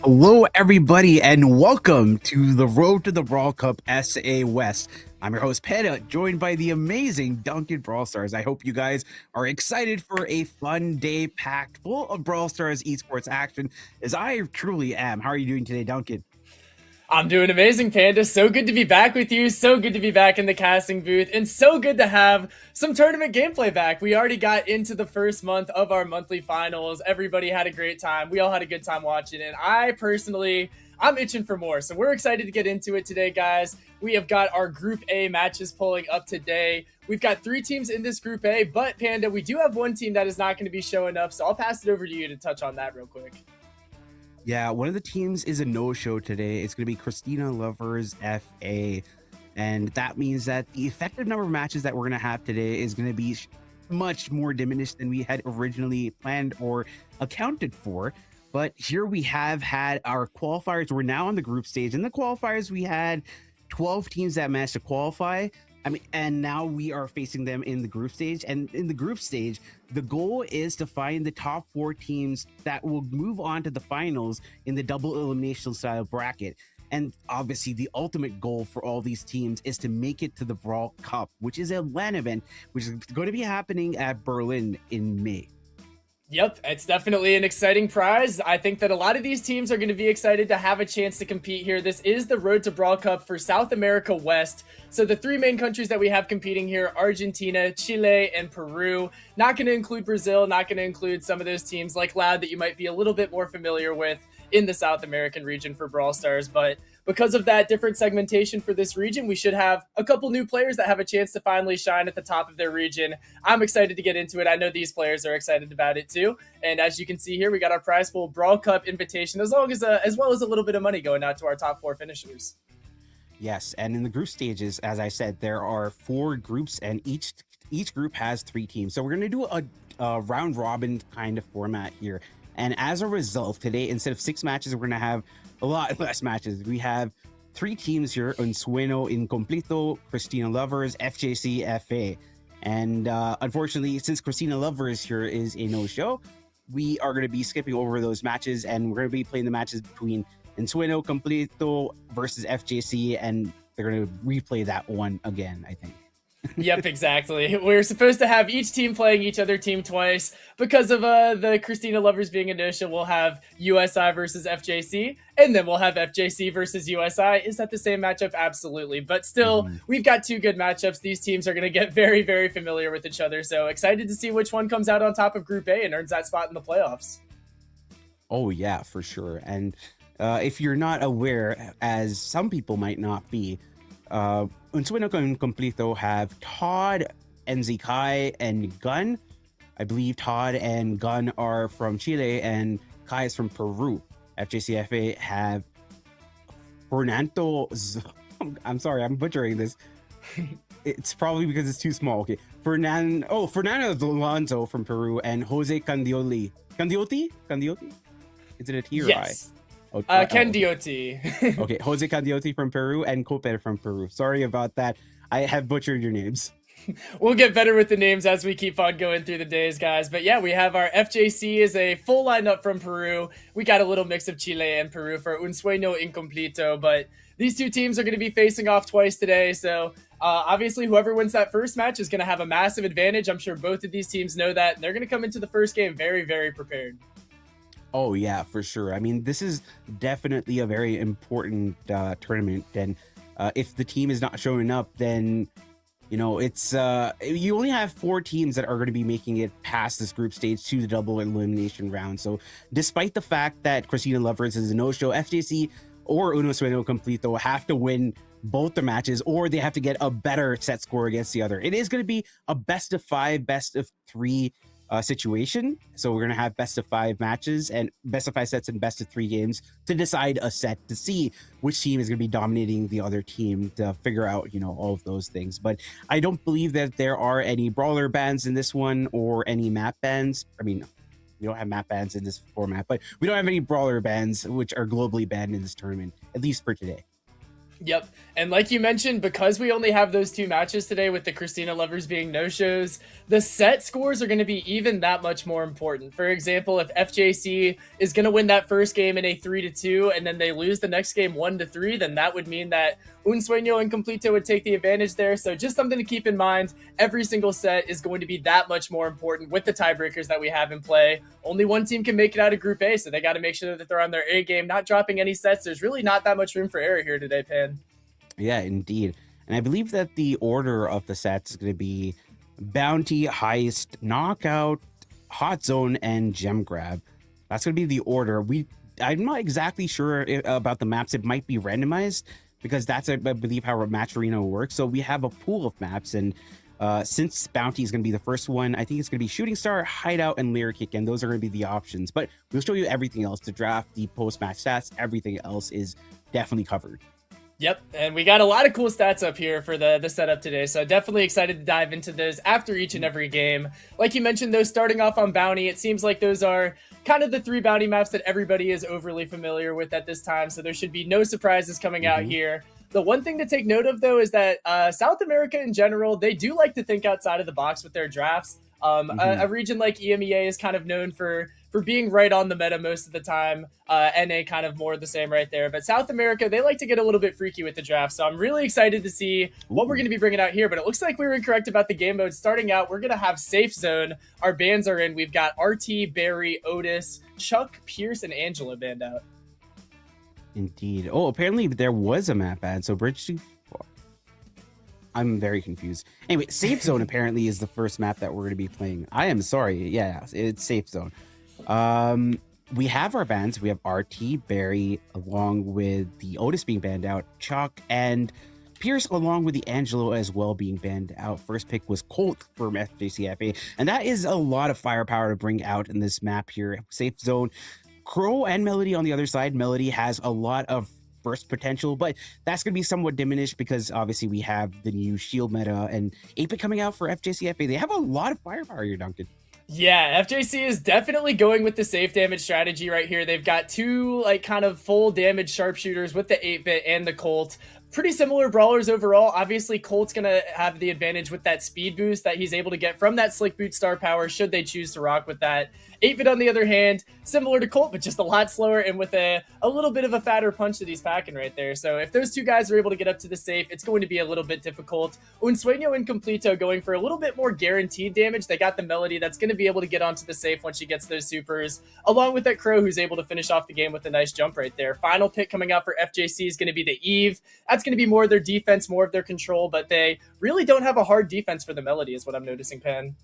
Hello, everybody, and welcome to the Road to the Brawl Cup SA West. I'm your host, Peta, joined by the amazing Duncan Brawl Stars. I hope you guys are excited for a fun day packed full of Brawl Stars esports action, as I truly am. How are you doing today, Duncan? I'm doing amazing, Panda. So good to be back with you. So good to be back in the casting booth. And so good to have some tournament gameplay back. We already got into the first month of our monthly finals. Everybody had a great time. We all had a good time watching it. I'm itching for more. So we're excited to get into it today, guys. We have got our Group A matches pulling up today. We've got 3 teams in this Group A, but Panda, we do have one team that is not going to be showing up. So I'll pass it over to you to touch on that real quick. Yeah, one of the teams is a no-show today. It's going to be Christina Lovers FA. And that means that the effective number of matches that we're going to have today is going to be much more diminished than we had originally planned or accounted for. But here we have had our qualifiers. We're now on the group stage. In the qualifiers, we had 12 teams that managed to qualify. And now we are facing them in the group stage. And in the group stage, the goal is to find the top 4 teams that will move on to the finals in the double elimination style bracket. And obviously, the ultimate goal for all these teams is to make it to the Brawl Cup, which is a LAN event, which is going to be happening at Berlin in May. Yep, it's definitely an exciting prize. I think that a lot of these teams are going to be excited to have a chance to compete here. This is the Road to Brawl Cup for South America West. So the 3 main countries that we have competing here, Argentina, Chile, and Peru. Not going to include Brazil, not going to include some of those teams like Loud that you might be a little bit more familiar with in the South American region for Brawl Stars. But because of that different segmentation for this region, we should have a couple new players that have a chance to finally shine at the top of their region. I'm excited to get into it. I know these players are excited about it too. And as you can see here, we got our prize pool Brawl Cup invitation, as well as a little bit of money going out to our top 4 finishers. Yes, and in the group stages, as I said, there are 4 groups, and each group has 3 teams. So we're going to do a round robin kind of format here. And as a result, today, instead of 6 matches, we're going to have a lot less matches. We have 3 teams here: Un Sueño Incompleto, Christina Lovers, FJC, FA. And unfortunately, since Christina Lovers here is a no-show, we are going to be skipping over those matches, and we're going to be playing the matches between Un Sueño Completo versus FJC, and they're going to replay that one again, I think. Yep, exactly. We're supposed to have each team playing each other team twice. Because of the Christina Lovers being a no-show, we'll have USI versus FJC, and then we'll have FJC versus USI. Is that the same matchup? Absolutely. But still, we've got 2 good matchups. These teams are going to get very, very familiar with each other. So excited to see which one comes out on top of Group A and earns that spot in the playoffs. Oh, yeah, for sure. And if you're not aware, as some people might not be, Un Sueño Completo have Todd, NZ Kai, and Gun. I believe Todd and Gun are from Chile, and Kai is from Peru. FJCFA have Fernando. I'm sorry, I'm butchering this. It's probably because it's too small. Okay, Fernando Alonso from Peru, and Jose Candioli. Candioti? Is it a T or yes. I? Ken Dioti. Okay, Jose Candioti from Peru and Coper from Peru. Sorry about that. I have butchered your names. We'll get better with the names as we keep on going through the days, guys. But yeah, we have our FJC is a full lineup from Peru. We got a little mix of Chile and Peru for Un Sueño Incompleto. But these 2 teams are going to be facing off twice today. So obviously, whoever wins that first match is going to have a massive advantage. I'm sure both of these teams know that. And they're going to come into the first game very, very prepared. Oh, yeah, for sure. I mean, this is definitely a very important tournament. And if the team is not showing up, then, you know, it's you only have 4 teams that are going to be making it past this group stage to the double elimination round. So despite the fact that Christina Lovers is a no-show, FJC or Un Sueño Completo have to win both the matches, or they have to get a better set score against the other. It is going to be a best of 5, best of 3 situation. So we're going to have best of 5 matches and best of 5 sets and best of 3 games to decide a set, to see which team is going to be dominating the other team, to figure out, you know, all of those things. But I don't believe that there are any brawler bans in this one or any map bans. I mean, we don't have map bans in this format, but we don't have any brawler bans which are globally banned in this tournament, at least for today. Yep. And like you mentioned, because we only have those two matches today with the Christina lovers being no-shows, the set scores are going to be even that much more important. For example, if FJC is going to win that first game in a 3-2 and then they lose the next game 1-3, then that would mean that Un Sueño and Completo would take the advantage there. So just something to keep in mind. Every single set is going to be that much more important with the tiebreakers that we have in play. Only one team can make it out of Group A, so they got to make sure that they're on their A game, not dropping any sets. There's really not that much room for error here today, Pan. Yeah, indeed. And I believe that the order of the sets is going to be Bounty, Heist, Knockout, Hot Zone, and Gem Grab. That's going to be the order. I'm not exactly sure about the maps. It might be randomized because that's, I believe, how Match Arena works. So we have a pool of maps, and since Bounty is going to be the first one, I think it's going to be Shooting Star, Hideout, and Layer Kick, and those are going to be the options. But we'll show you everything else, the draft, the post-match stats, everything else is definitely covered. Yep, and we got a lot of cool stats up here for the setup today, so definitely excited to dive into those after each and every game. Like you mentioned, those starting off on Bounty, it seems like those are kind of the 3 Bounty maps that everybody is overly familiar with at this time, so there should be no surprises coming out here. The one thing to take note of, though, is that South America in general, they do like to think outside of the box with their drafts. A region like EMEA is kind of known for being right on the meta most of the time. NA kind of more the same right there. But South America, they like to get a little bit freaky with the draft. So I'm really excited to see what we're going to be bringing out here. But it looks like we were incorrect about the game mode. Starting out, we're going to have Safe Zone. Our bans are in. We've got RT, Barry, Otis, Chuck, Pierce, and Angela banned out. Indeed. Oh, apparently there was a map ad. So Bridge to... I'm very confused. Anyway, Safe Zone apparently is the first map that we're going to be playing. I am sorry. Yeah, it's Safe Zone. We have our bans. We have RT, Barry, along with the Otis being banned out, Chuck, and Pierce, along with the Angelo as well being banned out. First pick was Colt from FJCFA, and that is a lot of firepower to bring out in this map here. Safe Zone. Crow and Melody on the other side. Melody has a lot of burst potential, but that's going to be somewhat diminished because obviously we have the new shield meta and 8-bit coming out for FJCFA. They have a lot of firepower here, Duncan. Yeah, FJC is definitely going with the safe damage strategy right here. They've got 2 like kind of full damage sharpshooters with the 8-bit and the Colt. Pretty similar brawlers overall. Obviously, Colt's going to have the advantage with that speed boost that he's able to get from that Slick Boot star power should they choose to rock with that. 8-bit on the other hand, similar to Colt, but just a lot slower and with a little bit of a fatter punch that he's packing right there. So if those 2 guys are able to get up to the safe, it's going to be a little bit difficult. Un Sueño and Completo going for a little bit more guaranteed damage. They got the Melody that's going to be able to get onto the safe once she gets those supers, along with that Crow who's able to finish off the game with a nice jump right there. Final pick coming out for FJC is going to be the Eve. That's going to be more of their defense, more of their control, but they really don't have a hard defense for the Melody is what I'm noticing, Pen.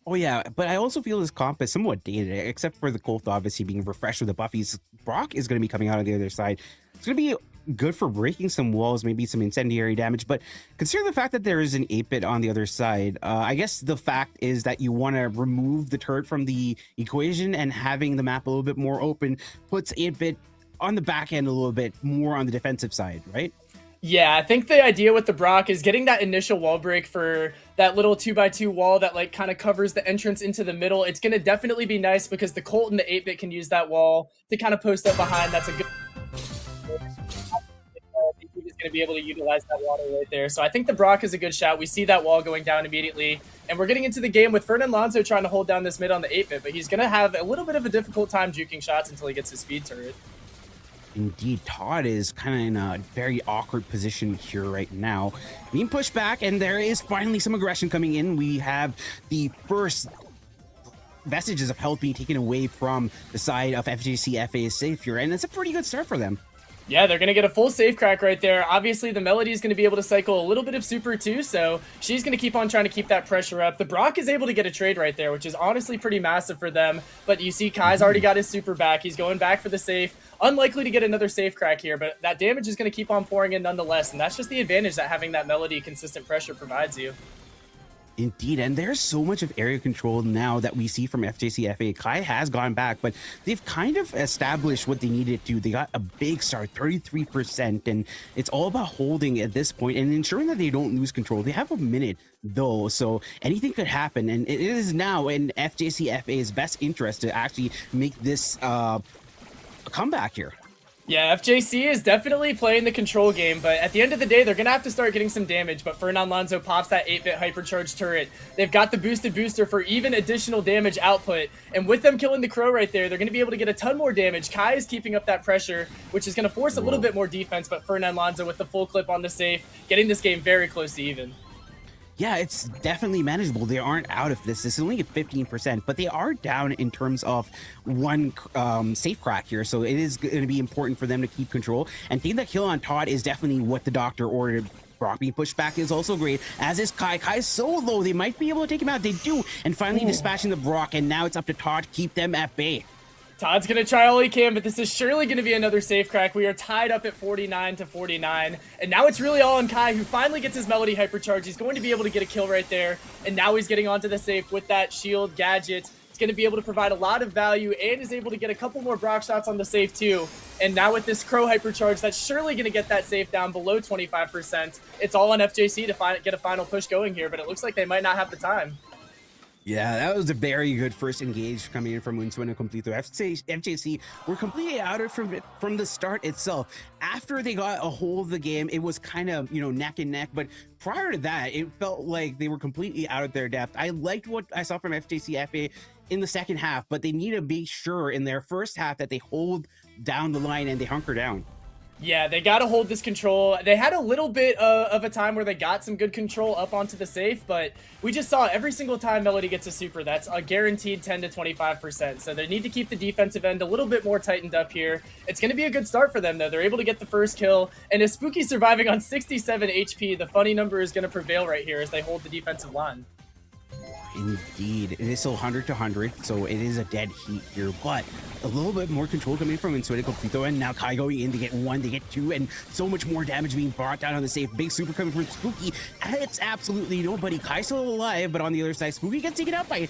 Oh, yeah, but I also feel this comp is somewhat dated, except for the Colt obviously being refreshed with the buffies. Brock is going to be coming out on the other side. It's going to be good for breaking some walls, maybe some incendiary damage, but consider the fact that there is an 8-bit on the other side. I guess the fact is that you want to remove the turret from the equation, and having the map a little bit more open puts 8-bit on the back end a little bit more on the defensive side, right? Yeah, I think the idea with the Brock is getting that initial wall break for that little 2x2 wall that like kind of covers the entrance into the middle. It's going to definitely be nice because the Colt and the 8-bit can use that wall to kind of post up behind. That's a good... He's going to be able to utilize that water right there. So I think the Brock is a good shot. We see that wall going down immediately. And we're getting into the game with Fernand Lonzo trying to hold down this mid on the 8-bit, but he's going to have a little bit of a difficult time juking shots until he gets his speed turret. Indeed, Todd is kind of in a very awkward position here right now. Being pushed back, and there is finally some aggression coming in. We have the first vestiges of health being taken away from the side of FJCFA's safe here, and it's a pretty good start for them. Yeah, they're going to get a full safe crack right there. Obviously, the Melody is going to be able to cycle a little bit of super too, so she's going to keep on trying to keep that pressure up. The Brock is able to get a trade right there, which is honestly pretty massive for them. But you see Kai's already got his super back. He's going back for the safe. Unlikely to get another safe crack here, but that damage is going to keep on pouring in nonetheless, and that's just the advantage that having that Melody consistent pressure provides you. Indeed, and there's so much of area control now that we see from FJCFA. Kai has gone back, but they've kind of established what they needed to. They got a big start, 33%, and it's all about holding at this point and ensuring that they don't lose control. They have a minute, though, so anything could happen, and it is now in FJCFA's best interest to actually make this a comeback here. Yeah, FJC is definitely playing the control game, but at the end of the day, they're going to have to start getting some damage. But Fernand Lonzo pops that 8-bit hypercharged turret. They've got the boosted booster for even additional damage output. And with them killing the Crow right there, they're going to be able to get a ton more damage. Kai is keeping up that pressure, which is going to force a little bit more defense. But Fernand Lonzo with the full clip on the safe, getting this game very close to even. Yeah, it's definitely manageable. They aren't out of this. This is only at 15%, but they are down in terms of one safe crack here. So it is going to be important for them to keep control. And taking that kill on Todd is definitely what the doctor ordered. Brock being pushed back is also great, as is Kai. Kai is so low, they might be able to take him out. They do. And finally dispatching the Brock, and now it's up to Todd to keep them at bay. Todd's going to try all he can, but this is surely going to be another safe crack. We are tied up at 49-49, and now it's really all on Kai, who finally gets his Melody hypercharge. He's going to be able to get a kill right there, and now he's getting onto the safe with that shield gadget. He's going to be able to provide a lot of value and is able to get a couple more Brock shots on the safe too. And now with this Crow hypercharge, that's surely going to get that safe down below 25%. It's all on FJC to get a final push going here, but it looks like they might not have the time. Yeah, that was a very good first engage coming in from Unsueno Complito. FJC were completely out of from the start itself. After they got a hold of the game, it was kind of, neck and neck. But prior to that, it felt like they were completely out of their depth. I liked what I saw from FJC FA in the second half, but they need to be sure in their first half that they hold down the line and they hunker down. Yeah, they got to hold this control. They had a little bit of a time where they got some good control up onto the safe, but we just saw every single time Melody gets a super, that's a guaranteed 10 to 25%. So they need to keep the defensive end a little bit more tightened up here. It's going to be a good start for them, though. They're able to get the first kill, and if Spooky's surviving on 67 HP, the funny number is going to prevail right here as they hold the defensive line. Indeed, it is still 100 to 100, so it is a dead heat here, but a little bit more control coming from Unsueno Complito, and now Kai going in to get 1, they get 2, and so much more damage being brought down on the safe. Big super coming from Spooky, and it's absolutely nobody. Kai's still alive, but on the other side, Spooky gets taken out by...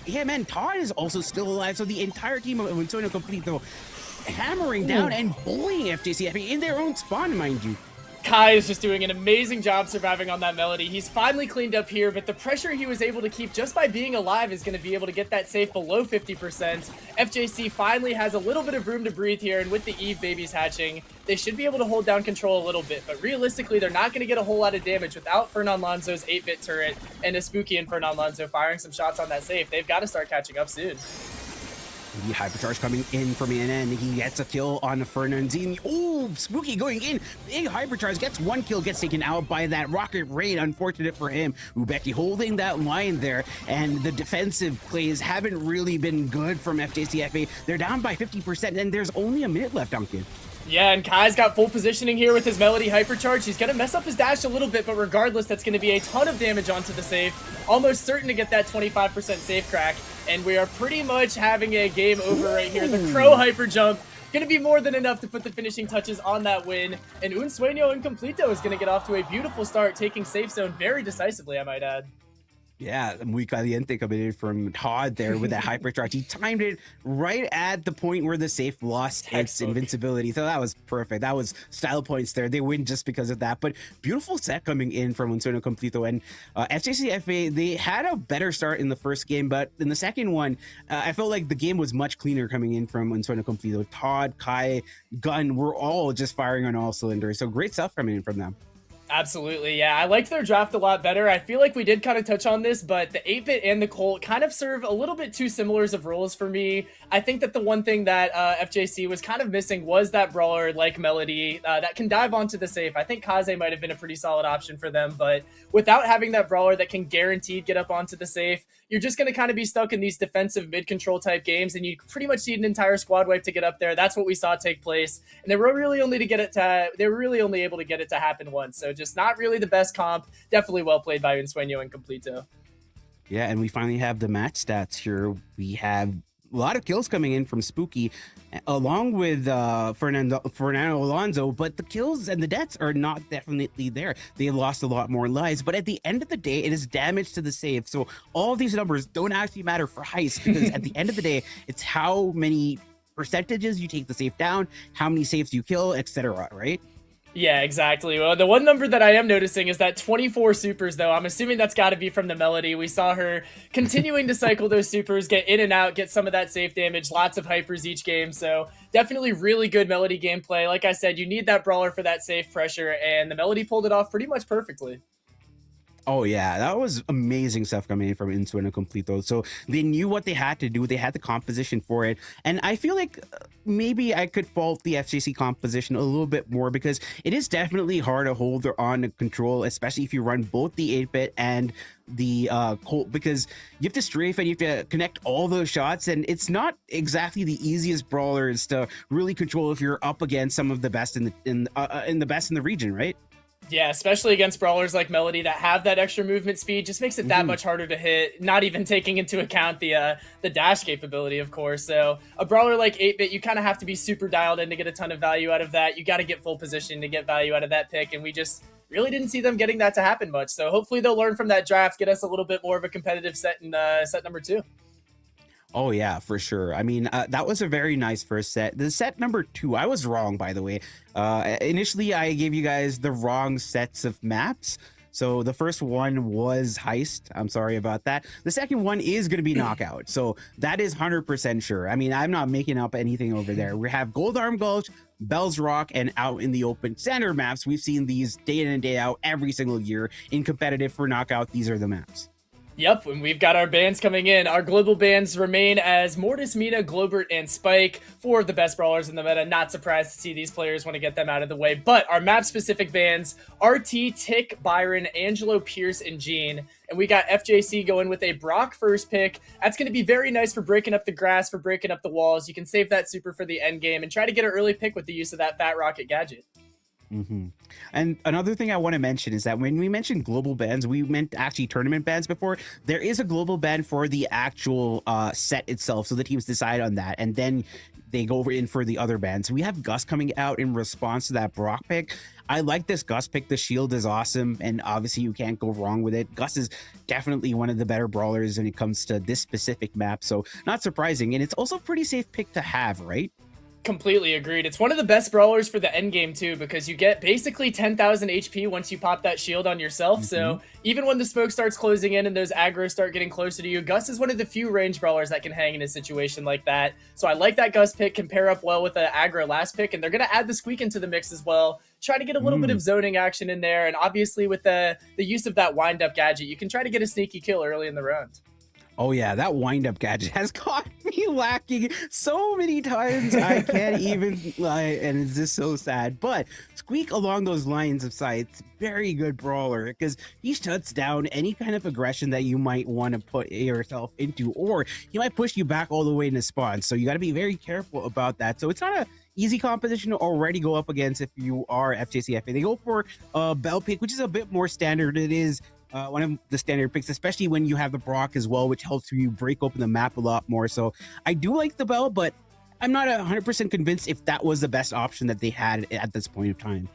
Yeah, man, Todd is also still alive, so the entire team of Unsueno Complito hammering down and bullying FJC in their own spawn, mind you. Kai is just doing an amazing job surviving on that Melody. He's finally cleaned up here, but the pressure he was able to keep just by being alive is going to be able to get that safe below 50%. FJC finally has a little bit of room to breathe here, and with the Eve babies hatching, they should be able to hold down control a little bit, but realistically, they're not going to get a whole lot of damage without Fernand Lonzo's 8-bit turret and a Spooky and Fernand Lonzo firing some shots on that safe. They've got to start catching up soon. The hypercharge coming in from ENN. He gets a kill on Fernandine. Oh, Spooky going in. Big hypercharge gets 1 kill, gets taken out by that rocket raid. Unfortunate for him. Ubeki holding that line there, and the defensive plays haven't really been good from FJCFA. They're down by 50%, and there's only a minute left, Duncan. Yeah, and Kai's got full positioning here with his Melody hypercharge. He's going to mess up his dash a little bit, but regardless, that's going to be a ton of damage onto the safe. Almost certain to get that 25% safe crack. And we are pretty much having a game over right here. The Crow hyper jump going to be more than enough to put the finishing touches on that win. And Unsueno Incompleto is going to get off to a beautiful start, taking safe zone very decisively, I might add. Yeah, muy caliente coming in from Todd there with that hypercharge. He timed it right at the point where the safe lost its invincibility. So that was perfect. That was style points there. They win just because of that. But beautiful set coming in from Unsueno Complito. And FJCFA, they had a better start in the first game, but in the second one, I felt like the game was much cleaner coming in from Unsueno Complito. Todd, Kai, Gun were all just firing on all cylinders. So great stuff coming in from them. Absolutely, yeah. I liked their draft a lot better. I feel like we did kind of touch on this, but the 8-bit and the Colt kind of serve a little bit too similar of roles for me. I think that the one thing that FJC was kind of missing was that brawler like Melody that can dive onto the safe. I think Kaze might have been a pretty solid option for them, but without having that brawler that can guaranteed get up onto the safe, you're just going to kind of be stuck in these defensive mid-control type games, and you pretty much need an entire squad wipe to get up there. That's what we saw take place, and they were really only able to get it to happen once. So just not really the best comp. Definitely well played by Unsueno and Completo. Yeah, and we finally have the match stats here. We have a lot of kills coming in from Spooky, along with Fernando Alonso, but the kills and the deaths are not definitely there. They lost a lot more lives, but at the end of the day, it is damage to the save. So all of these numbers don't actually matter for Heist, because at the end of the day, it's how many percentages you take the safe down, how many saves you kill, etc., right? Yeah, exactly. Well, the one number that I am noticing is that 24 supers, though. I'm assuming that's got to be from the Melody. We saw her continuing to cycle those supers, get in and out, get some of that safe damage, lots of hypers each game. So definitely really good Melody gameplay. Like I said, you need that brawler for that safe pressure, and the Melody pulled it off pretty much perfectly. Oh yeah, that was amazing stuff coming in from Insuin and Complete though. So they knew what they had to do. They had the composition for it, and I feel like maybe I could fault the FJC composition a little bit more because it is definitely hard to hold on to control, especially if you run both the 8-bit and the Colt, because you have to strafe and you have to connect all those shots, and it's not exactly the easiest brawlers to really control if you're up against some of the best in the best in the region, right? Yeah, especially against brawlers like Melody that have that extra movement speed, just makes it that much harder to hit. Not even taking into account the dash capability, of course. So a brawler like 8-bit, you kind of have to be super dialed in to get a ton of value out of that. You got to get full position to get value out of that pick, and we just really didn't see them getting that to happen much. So hopefully they'll learn from that draft, get us a little bit more of a competitive set in set number 2. Oh yeah, for sure. I mean, that was a very nice first set. The set number 2, I was wrong, by the way. Initially, I gave you guys the wrong sets of maps. So the first one was Heist. I'm sorry about that. The second one is going to be Knockout. So that is 100% sure. I mean, I'm not making up anything over there. We have Gold Arm Gulch, Bell's Rock, and Out in the Open standard maps. We've seen these day in and day out every single year. In competitive for Knockout, these are the maps. Yep, and we've got our bans coming in. Our global bans remain as Mortis, Mina, Globert, and Spike, 4 of the best brawlers in the meta. Not surprised to see these players want to get them out of the way. But our map-specific bans, RT, Tick, Byron, Angelo, Pierce, and Jean. And we got FJC going with a Brock first pick. That's going to be very nice for breaking up the grass, for breaking up the walls. You can save that super for the end game and try to get an early pick with the use of that Fat Rocket gadget. And another thing I want to mention is that when we mentioned global bans, we meant actually tournament bans before. There is a global ban for the actual set itself, so the teams decide on that, and then they go over in for the other bans. We have Gus coming out in response to that Brock pick. I like this Gus pick. The shield is awesome, and obviously you can't go wrong with it. Gus is definitely one of the better brawlers when it comes to this specific map, so not surprising. And it's also a pretty safe pick to have, right? Completely agreed. It's one of the best brawlers for the end game too, because you get basically 10,000 HP once you pop that shield on yourself. So even when the smoke starts closing in and those aggro's start getting closer to you, Gus is one of the few range brawlers that can hang in a situation like that. So I like that Gus pick, can pair up well with the aggro last pick, and they're going to add the Squeak into the mix as well. Try to get a little bit of zoning action in there, and obviously with the use of that wind up gadget, you can try to get a sneaky kill early in the round. Oh yeah, that wind-up gadget has caught me lacking so many times. I can't even lie, and it's just so sad. But Squeak along those lines of sights, very good brawler, because he shuts down any kind of aggression that you might want to put yourself into, or he might push you back all the way into spawn. So you got to be very careful about that. So it's not a easy competition to already go up against if you are FJCFA. They go for a Bell pick, which is a bit more standard. It is one of the standard picks, especially when you have the Brock as well, which helps you break open the map a lot more. So I do like the Bell, but I'm not 100% convinced if that was the best option that they had at this point of time.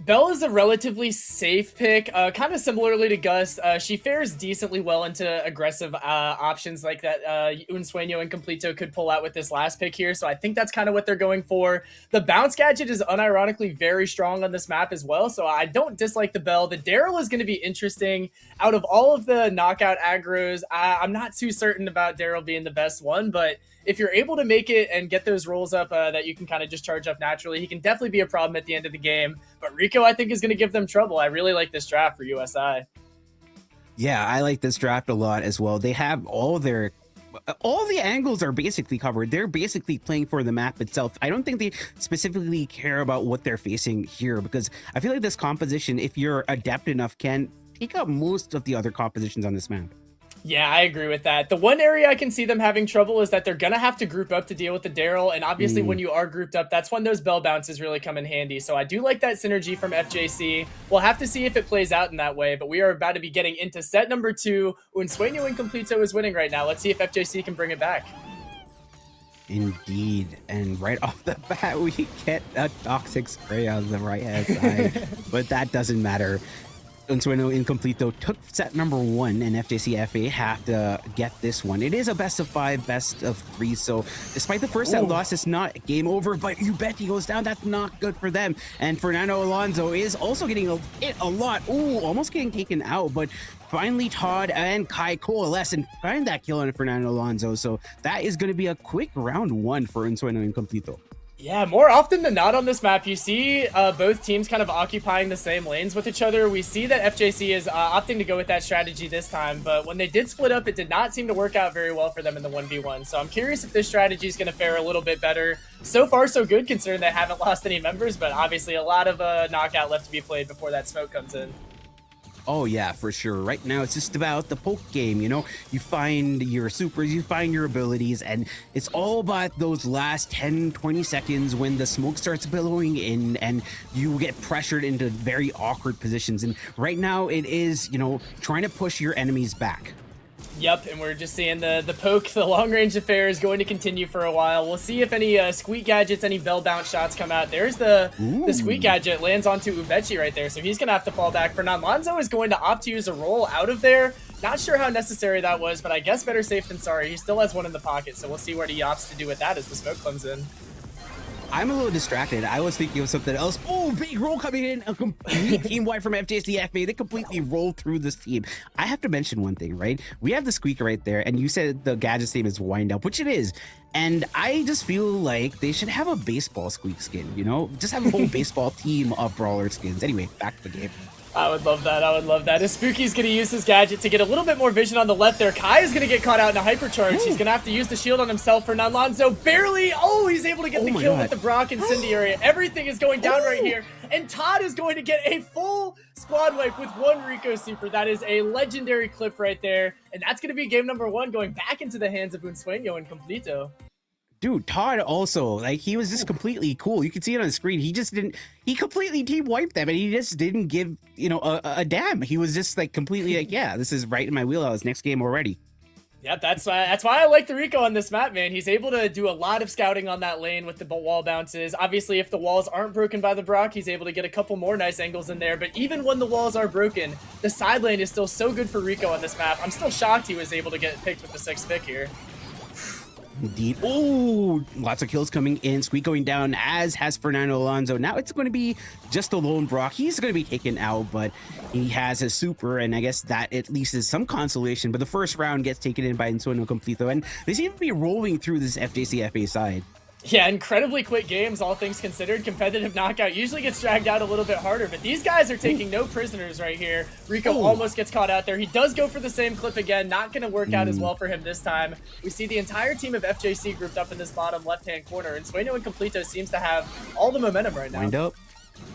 Belle is a relatively safe pick, kind of similarly to Gus. She fares decently well into aggressive options like that Unsueño and Completo could pull out with this last pick here, so I think that's kind of what they're going for. The bounce gadget is unironically very strong on this map as well, so I don't dislike the Belle. The Daryl is going to be interesting. Out of all of the knockout aggros, I'm not too certain about Daryl being the best one, but if you're able to make it and get those rolls up that you can kind of just charge up naturally, he can definitely be a problem at the end of the game. But Rico, I think, is going to give them trouble. I really like this draft for USI. Yeah, I like this draft a lot as well. They have all the angles are basically covered. They're basically playing for the map itself. I don't think they specifically care about what they're facing here, because I feel like this composition, if you're adept enough, can take up most of the other compositions on this map. Yeah, I agree with that. The one area I can see them having trouble is that they're going to have to group up to deal with the Daryl. And obviously when you are grouped up, that's when those Bell bounces really come in handy. So I do like that synergy from FJC. We'll have to see if it plays out in that way. But we are about to be getting into set number 2. Unsueño and Completo is winning right now. Let's see if FJC can bring it back. Indeed, and right off the bat, we get a toxic spray on the right-hand side, but that doesn't matter. Unsueno Incompleto took set number 1, and FJCFA have to get this one. It is a best of 5, best of 3. So despite the first set loss, it's not game over, but you bet he goes down. That's not good for them. And Fernando Alonso is also getting hit a lot. Ooh, almost getting taken out, but finally Todd and Kai coalesce and find that kill on Fernando Alonso. So that is going to be a quick round 1 for Unsueno Incompleto. Yeah, more often than not on this map, you see both teams kind of occupying the same lanes with each other. We see that FJC is opting to go with that strategy this time, but when they did split up, it did not seem to work out very well for them in the 1v1. So I'm curious if this strategy is going to fare a little bit better. So far, so good, considering they haven't lost any members, but obviously a lot of knockout left to be played before that smoke comes in. Oh yeah, for sure. Right now, it's just about the poke game, you know? You find your supers, you find your abilities, and it's all about those last 10, 20 seconds when the smoke starts billowing in and you get pressured into very awkward positions. And right now, it is, you know, trying to push your enemies back. Yep, and we're just seeing the poke, the long-range affair is going to continue for a while. We'll see if any squeak gadgets, any bell bounce shots come out. There's the squeak gadget, lands onto Ubechi right there, so he's going to have to fall back. Fernando Alonso is going to opt to use a roll out of there. Not sure how necessary that was, but I guess better safe than sorry. He still has one in the pocket, so we'll see what he opts to do with that as the smoke comes in. I'm a little distracted. I was thinking of something else. Oh, big roll coming in. A complete team wipe from FJCFA. They completely rolled through this team. I have to mention one thing, right? We have the squeaker right there, and you said the gadget's name is Wind Up, which it is. And I just feel like they should have a baseball squeak skin, you know? Just have a whole baseball team of brawler skins. Anyway, back to the game. I would love that. I would love that. As Spooky's going to use his gadget to get a little bit more vision on the left there. Kai is going to get caught out in a hypercharge. He's going to have to use the shield on himself. For Alonso barely. Oh, he's able to get the kill with the Brock incendiary. Everything is going down right here. And Todd is going to get a full squad wipe with 1 Rico super. That is a legendary clip right there. And that's going to be game number 1 going back into the hands of Unsueno Incompleto. Dude, Todd also, like, he was just completely cool. You can see it on the screen. He completely team wiped them, and he just didn't give, you know, a damn. He was just like completely like, yeah, this is right in my wheelhouse. Next game already. Yep, that's why I like the Rico on this map, man. He's able to do a lot of scouting on that lane with the wall bounces. Obviously, if the walls aren't broken by the Brock, he's able to get a couple more nice angles in there. But even when the walls are broken, the side lane is still so good for Rico on this map. I'm still shocked he was able to get picked with the 6th pick here. Indeed. Oh, lots of kills coming in. Squeak going down, as has Fernando Alonso. Now it's going to be just a lone Brock. He's going to be taken out, but he has a super, and I guess that at least is some consolation. But the first round gets taken in by Unsueno Completo, and they seem to be rolling through this FJCFA side. Yeah, incredibly quick games, all things considered. Competitive knockout usually gets dragged out a little bit harder, but these guys are taking no prisoners right here. Rico almost gets caught out there. He does go for the same clip again. Not going to work out as well for him this time. We see the entire team of FJC grouped up in this bottom left-hand corner, and Unsueno Incompleto seems to have all the momentum right now. Wind up.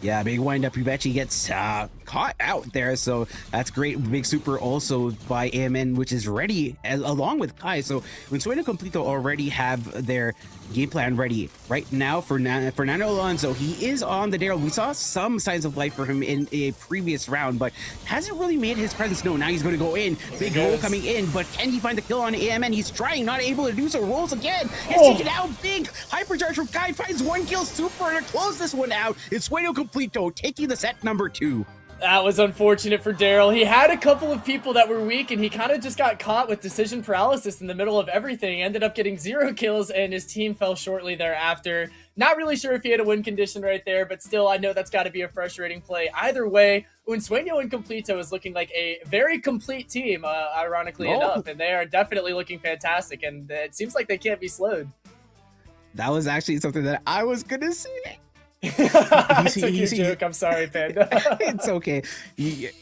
Yeah, big wind up. Ubechi gets caught out there, so that's great. Big super also by AMN, which is ready along with Kai. So Unsueno Completo already have their game plan ready right now for Fernando Alonso. He is on the Daryl. We saw some signs of life for him in a previous round, but hasn't really made his presence known. Now he's going to go in. Big roll coming in, but can he find the kill on AMN? He's trying, not able to do so. Rolls again. Gets taken out. Big hypercharge from Kai. Finds 1 kill super to close this one out. It's Unsueno Completo taking the set number 2. That was unfortunate for Daryl. He had a couple of people that were weak, and he kind of just got caught with decision paralysis in the middle of everything. Ended up getting 0 kills, and his team fell shortly thereafter. Not really sure if he had a win condition right there, but still, I know that's got to be a frustrating play. Either way, Unsueno Incompleto is looking like a very complete team, ironically enough, and they are definitely looking fantastic, and it seems like they can't be slowed. That was actually something that I was going to say. I took your joke. I'm sorry, Panda. It's okay.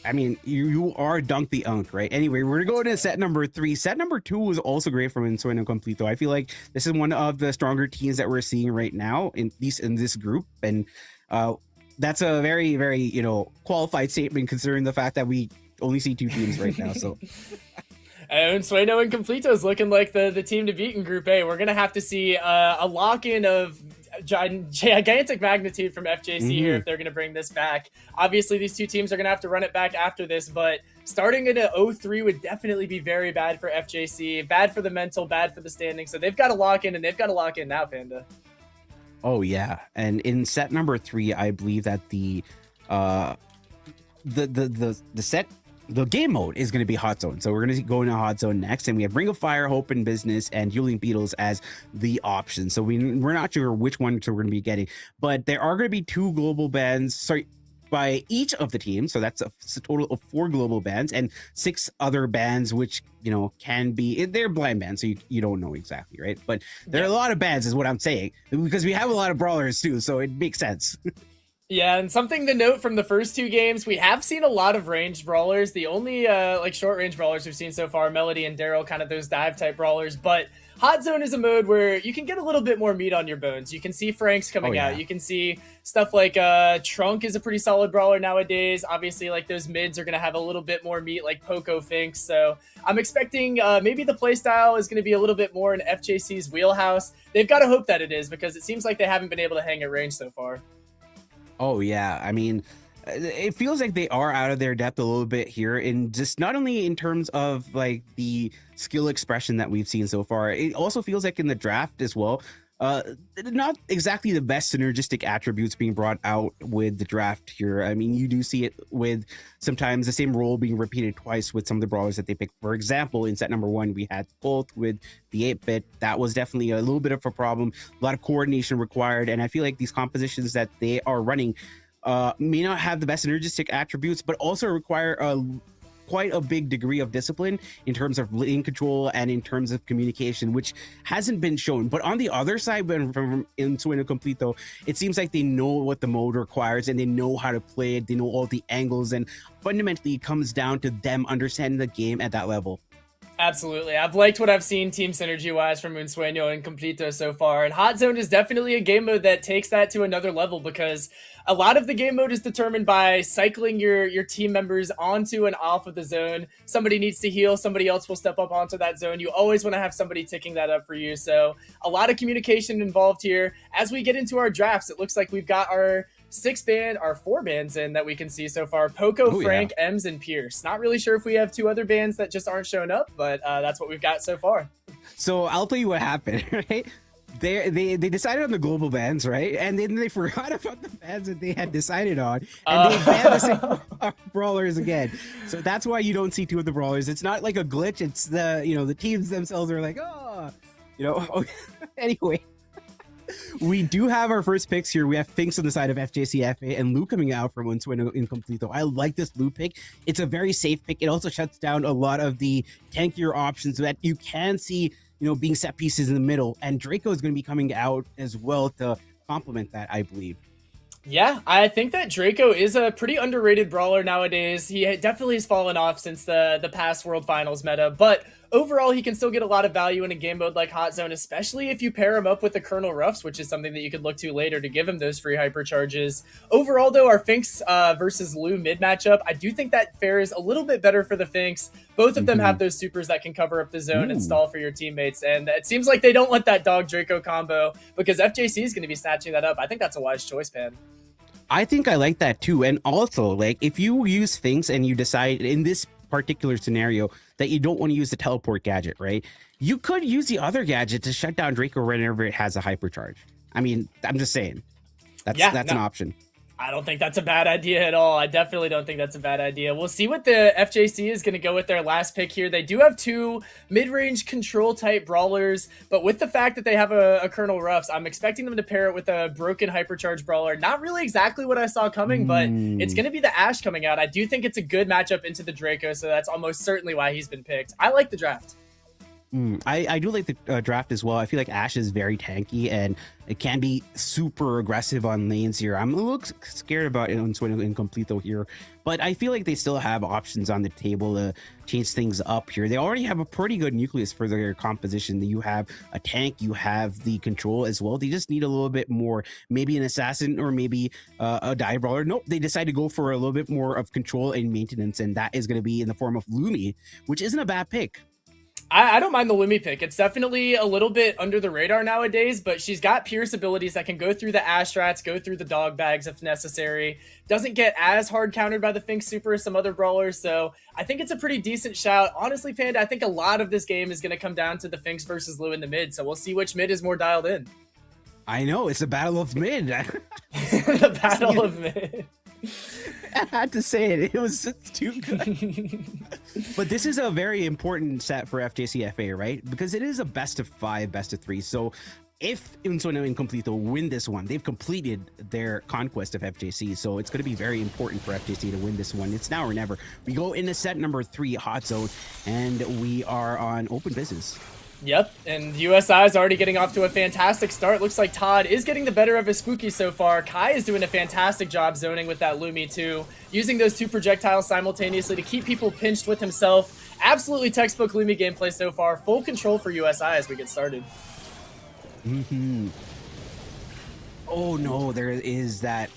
I mean, you are Dunk the Unk, right? Anyway, we're going to set number 3. Set number 2 was also great from Unsueno Completo. I feel like this is one of the stronger teams that we're seeing right now, in least in this group, and that's a very, very, you know, qualified statement considering the fact that we only see 2 teams right now. So. Unsueno Incompleto is looking like the team to beat in Group A. We're gonna have to see a lock-in of gigantic magnitude from FJC here if they're going to bring this back. Obviously, these 2 teams are going to have to run it back after this, but starting in a 0-3 would definitely be very bad for FJC, bad for the mental, bad for the standing. So they've got to lock in, and they've got to lock in now, Panda. Oh, yeah. And in set number 3, I believe that the the game mode is going to be hot zone. So we're going to go into hot zone next, and we have Ring of Fire, Hope and Business, and Dueling Beetles as the options. So we're not sure which ones we're going to be getting, but there are going to be 2 global bans. Sorry, by each of the teams. So that's a total of 4 global bans and 6 other bans, which, can be, they're blind bans. So you don't know exactly, right? But there are a lot of bans is what I'm saying, because we have a lot of brawlers too. So it makes sense. Yeah, and something to note from the first 2 games, we have seen a lot of ranged brawlers. The only short range brawlers we've seen so far, Melody and Daryl, kind of those dive type brawlers. But Hot Zone is a mode where you can get a little bit more meat on your bones. You can see Franks coming out. You can see stuff like Trunk is a pretty solid brawler nowadays. Obviously, like those mids are going to have a little bit more meat, like Poco Finks. So I'm expecting maybe the playstyle is going to be a little bit more in FJC's wheelhouse. They've got to hope that it is, because it seems like they haven't been able to hang at range so far. Oh, yeah. I mean, it feels like they are out of their depth a little bit here, and just not only in terms of like the skill expression that we've seen so far, it also feels like in the draft as well. Not exactly the best synergistic attributes being brought out with the draft here. I mean, you do see it with sometimes the same role being repeated twice with some of the brawlers that they picked. For example, in set number 1, we had Colt with the 8-bit. That was definitely a little bit of a problem. A lot of coordination required, and I feel like these compositions that they are running may not have the best synergistic attributes, but also require quite a big degree of discipline in terms of lane control and in terms of communication, which hasn't been shown. But on the other side, when from Sueno Completo, it seems like they know what the mode requires and they know how to play it. They know all the angles, and fundamentally it comes down to them understanding the game at that level. Absolutely. I've liked what I've seen team synergy-wise from Unsueño and Completo so far, and Hot Zone is definitely a game mode that takes that to another level, because a lot of the game mode is determined by cycling your team members onto and off of the zone. Somebody needs to heal, somebody else will step up onto that zone. You always want to have somebody ticking that up for you, so a lot of communication involved here. As we get into our drafts, it looks like we've got our 4 bands in that we can see so far. Poco, Frank, Ems, and Pierce. Not really sure if we have 2 other bands that just aren't showing up, but that's what we've got so far. So I'll tell you what happened, right? They decided on the global bans, right? And then they forgot about the bans that they had decided on, and they banned the same brawlers again. So that's why you don't see 2 of the brawlers. It's not like a glitch. It's the teams themselves are like, anyway. We do have our first picks here. We have Finks on the side of FJCFA and Lou coming out from Unsueno Incompleto. I like this Lou pick. It's a very safe pick. It also shuts down a lot of the tankier options that you can see, being set pieces in the middle. And Draco is going to be coming out as well to complement that, I believe. Yeah, I think that Draco is a pretty underrated brawler nowadays. He definitely has fallen off since the past World Finals meta, but overall he can still get a lot of value in a game mode like Hot Zone, especially if you pair him up with the Colonel Ruffs, which is something that you could look to later to give him those free hypercharges. Overall though, our Finks versus Lou mid matchup, I do think that fares a little bit better for the Finks. Both of them have those supers that can cover up the zone and stall for your teammates, and it seems like they don't let that dog Draco combo, because FJC is going to be snatching that up. I think that's a wise choice, Pan. I think I like that too. And also, like, if you use Finks and you decide in this particular scenario that you don't want to use the teleport gadget, right? You could use the other gadget to shut down Draco whenever it has a hypercharge. I mean, I'm just saying. That's an option. I don't think that's a bad idea at all. I definitely don't think that's a bad idea. We'll see what the FJC is going to go with their last pick here. They do have 2 mid-range control type brawlers, but with the fact that they have a Colonel Ruffs, I'm expecting them to pair it with a broken hypercharge brawler. Not really exactly what I saw coming, but it's going to be the Ashe coming out. I do think it's a good matchup into the Draco, so that's almost certainly why he's been picked. I like the draft. I do like the draft as well. I feel like Ashe is very tanky and it can be super aggressive on lanes here. I'm a little scared about Unsueno Incompleto here, but I feel like they still have options on the table to change things up here. They already have a pretty good nucleus for their composition. You have a tank, you have the control as well. They just need a little bit more, maybe an assassin or maybe a dive brawler. Nope, they decided to go for a little bit more of control and maintenance, and that is going to be in the form of Lumi, which isn't a bad pick. I don't mind the Lumi pick. It's definitely a little bit under the radar nowadays, but she's got Pierce abilities that can go through the Ashe strats, go through the dog bags if necessary. Doesn't get as hard countered by the Finks super as some other brawlers, so I think it's a pretty decent shout. Honestly, Panda, I think a lot of this game is going to come down to the Finks versus Lou in the mid, so we'll see which mid is more dialed in. I know, it's a battle of mid. The battle of mid. I had to say it. It was just too good. But this is a very important set for FJCFA, right? Because it is a best of 5, best of 3. So if Unsueno and Completo win this one, they've completed their conquest of FJC. So it's going to be very important for FJC to win this one. It's now or never. We go into set number 3, Hot Zone, and we are on open business. Yep, and USI is already getting off to a fantastic start. Looks like Todd is getting the better of his Spooky so far. Kai is doing a fantastic job zoning with that Lumi too, using those 2 projectiles simultaneously to keep people pinched with himself. Absolutely textbook Lumi gameplay so far. Full control for USI as we get started. Oh no, there is that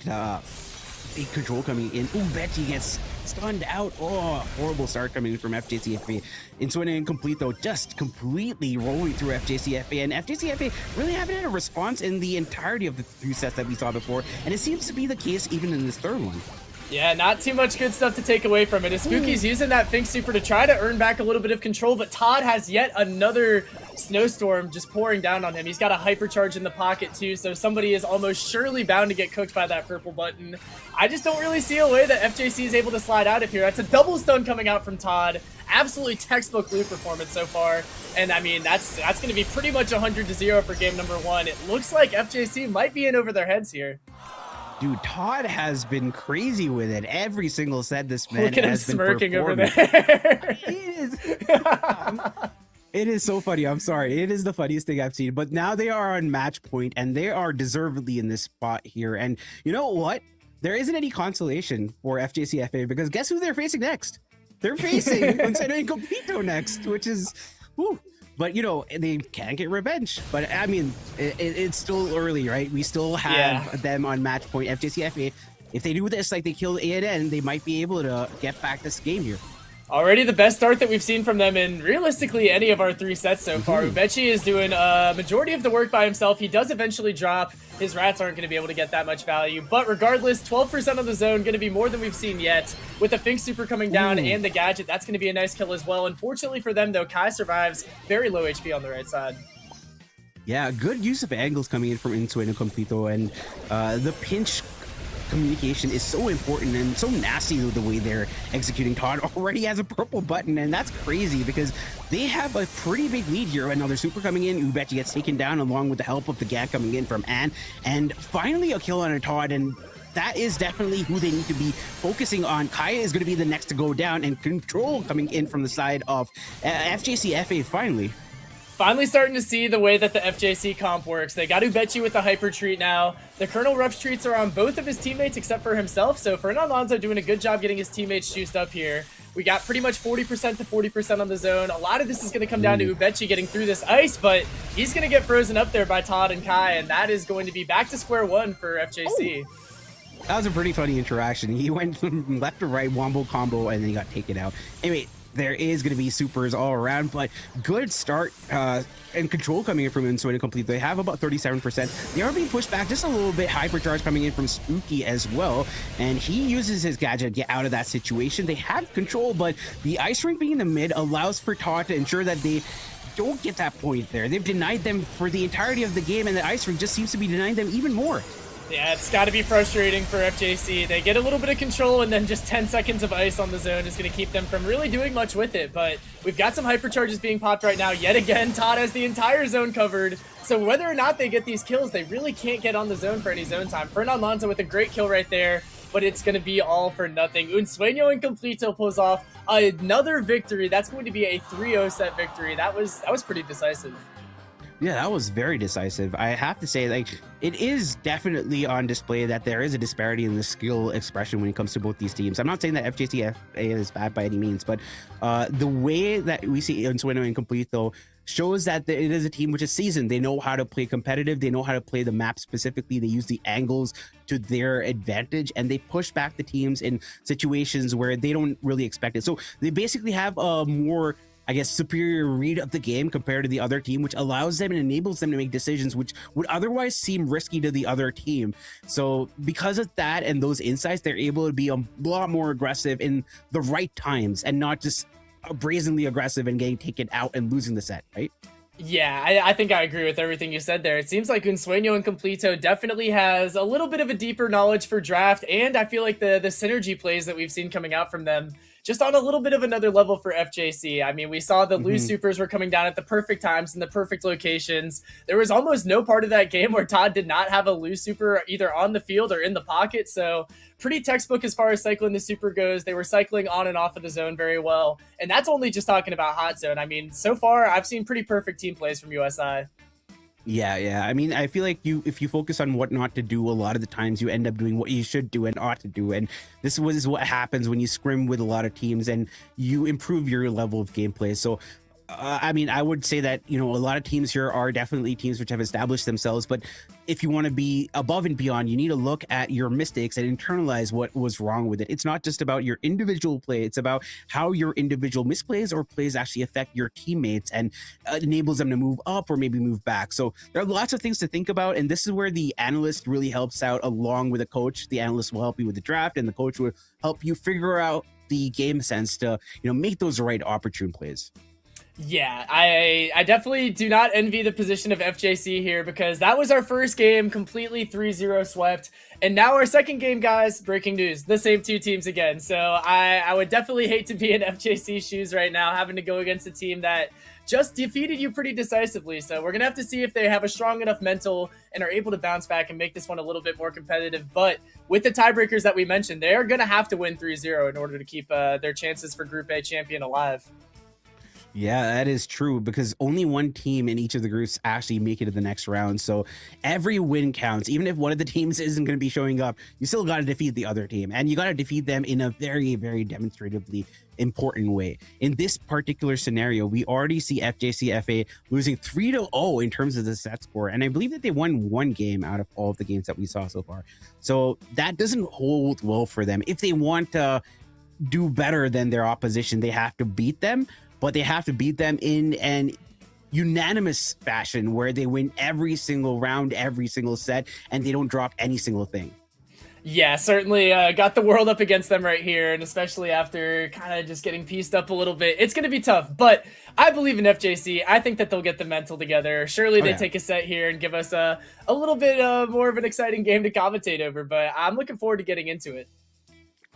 big control coming in. Ooh, Betty gets stunned out. Oh, horrible start coming in from FJCFA. Unsueno and Completo just completely rolling through FJCFA, and FJCFA really haven't had a response in the entirety of the 2 sets that we saw before, and it seems to be the case even in this 3rd one. Yeah, not too much good stuff to take away from it. As Spooky's using that Fink Super to try to earn back a little bit of control, but Todd has yet another snowstorm just pouring down on him. He's got a hypercharge in the pocket too, so somebody is almost surely bound to get cooked by that purple button. I just don't really see a way that FJC is able to slide out of here. That's a double stun coming out from Todd. Absolutely textbook blue performance so far. And I mean, that's going to be pretty much 100-0 for game number 1. It looks like FJC might be in over their heads here. Dude, Todd has been crazy with it. Every single set this man Look at him has been smirking over performing. there. It is so funny. I'm sorry. It is the funniest thing I've seen. But now they are on match point, and they are deservedly in this spot here. And you know what? There isn't any consolation for FJCFA, because guess who they're facing next? They're facing Unsueno and Completo next, which is... Whew. But, you know, they can't get revenge. But, I mean, it's still early, right? We still have them on match point. FJCFA, if they do this like they killed ANN, they might be able to get back this game here. Already the best start that we've seen from them in realistically any of our 3 sets so far. Ubechi is doing a majority of the work by himself. He does eventually drop. His rats aren't going to be able to get that much value. But regardless, 12% of the zone, going to be more than we've seen yet. With the Fink Super coming down and the Gadget, that's going to be a nice kill as well. Unfortunately for them, though, Kai survives. Very low HP on the right side. Yeah, good use of angles coming in from Unsueno and Completo, and the pinch communication is so important and so nasty the way they're executing. Todd already has a purple button, and that's crazy because they have a pretty big lead here. Another super coming in. Ubechi gets taken down along with the help of the Gag coming in from Ann, and finally a kill on a Todd, and that is definitely who they need to be focusing on. Kaya is going to be the next to go down, and control coming in from the side of FJCFA finally. Finally starting to see the way that the FJC comp works. They got Ubechi with the hyper treat now. The Colonel Ruff's treats are on both of his teammates except for himself, so Fernando Alonso doing a good job getting his teammates juiced up here. We got pretty much 40% to 40% on the zone. A lot of this is going to come down to Ubechi getting through this ice, but he's going to get frozen up there by Todd and Kai, and that is going to be back to square one for FJC. That was a pretty funny interaction. He went from left to right, wombo combo, and then he got taken out. Anyway, there is going to be supers all around, but good start and control coming in from Unsueno Complete. They have about 37%. They are being pushed back just a little bit. Hypercharge coming in from Spooky as well, and he uses his gadget to get out of that situation. They have control, but the ice rink being in the mid allows for Todd to ensure that they don't get that point there. They've denied them for the entirety of the game, and the ice rink just seems to be denying them even more. Yeah, it's got to be frustrating for FJC. They get a little bit of control, and then just 10 seconds of ice on the zone is going to keep them from really doing much with it. But we've got some hypercharges being popped right now. Yet again, Todd has the entire zone covered. So whether or not they get these kills, they really can't get on the zone for any zone time. Fernando Alonso with a great kill right there, but it's going to be all for nothing. Unsueno and Completo pulls off another victory. That's going to be a 3-0 set victory. That was pretty decisive. Yeah, that was very decisive. I have to say, like, it is definitely on display that there is a disparity in the skill expression when it comes to both these teams. I'm not saying that FJCFA is bad by any means, but the way that we see Unsueno and Completo shows that it is a team which is seasoned. They know how to play competitive. They know how to play the map specifically. They use the angles to their advantage, and they push back the teams in situations where they don't really expect it. So they basically have a more, I guess, superior read of the game compared to the other team, which allows them and enables them to make decisions which would otherwise seem risky to the other team. So because of that and those insights, they're able to be a lot more aggressive in the right times and not just brazenly aggressive and getting taken out and losing the set, right? Yeah, I think I agree with everything you said there. It seems like Unsueño and Completo definitely has a little bit of a deeper knowledge for draft, and I feel like the synergy plays that we've seen coming out from them just on a little bit of another level for FJC. I mean, we saw the loose Hmm. supers were coming down at the perfect times in the perfect locations. There was almost no part of that game where Todd did not have a loose super either on the field or in the pocket. So pretty textbook as far as cycling the super goes. They were cycling on and off of the zone very well. And that's only just talking about hot zone. I mean, so far I've seen pretty perfect team plays from USI. Yeah, yeah. I mean, I feel like if you focus on what not to do, a lot of the times you end up doing what you should do and ought to do. And this was what happens when you scrim with a lot of teams and you improve your level of gameplay. So I mean, I would say that, you know, a lot of teams here are definitely teams which have established themselves. But if you want to be above and beyond, you need to look at your mistakes and internalize what was wrong with it. It's not just about your individual play. It's about how your individual misplays or plays actually affect your teammates and enables them to move up or maybe move back. So there are lots of things to think about. And this is where the analyst really helps out along with the coach. The analyst will help you with the draft and the coach will help you figure out the game sense to, you know, make those right opportune plays. Yeah, I definitely do not envy the position of FJC here because that was our first game completely 3-0 swept. And now our second game, guys, breaking news, the same two teams again. So I would definitely hate to be in FJC's shoes right now, having to go against a team that just defeated you pretty decisively. So we're going to have to see if they have a strong enough mental and are able to bounce back and make this one a little bit more competitive. But with the tiebreakers that we mentioned, they are going to have to win 3-0 in order to keep their chances for Group A champion alive. Yeah, that is true because only one team in each of the groups actually make it to the next round. So every win counts. Even if one of the teams isn't going to be showing up, you still got to defeat the other team. And you got to defeat them in a very, very demonstratively important way. In this particular scenario, we already see FJCFA losing 3-0 in terms of the set score. And I believe that they won one game out of all of the games that we saw so far. So that doesn't hold well for them. If they want to do better than their opposition, they have to beat them, but they have to beat them in an unanimous fashion where they win every single round, every single set, and they don't drop any single thing. Yeah, certainly got the world up against them right here, and especially after kind of just getting pieced up a little bit. It's going to be tough, but I believe in FJC. I think that they'll get the mental together. Surely they take a set here and give us a little bit more of an exciting game to commentate over, but I'm looking forward to getting into it.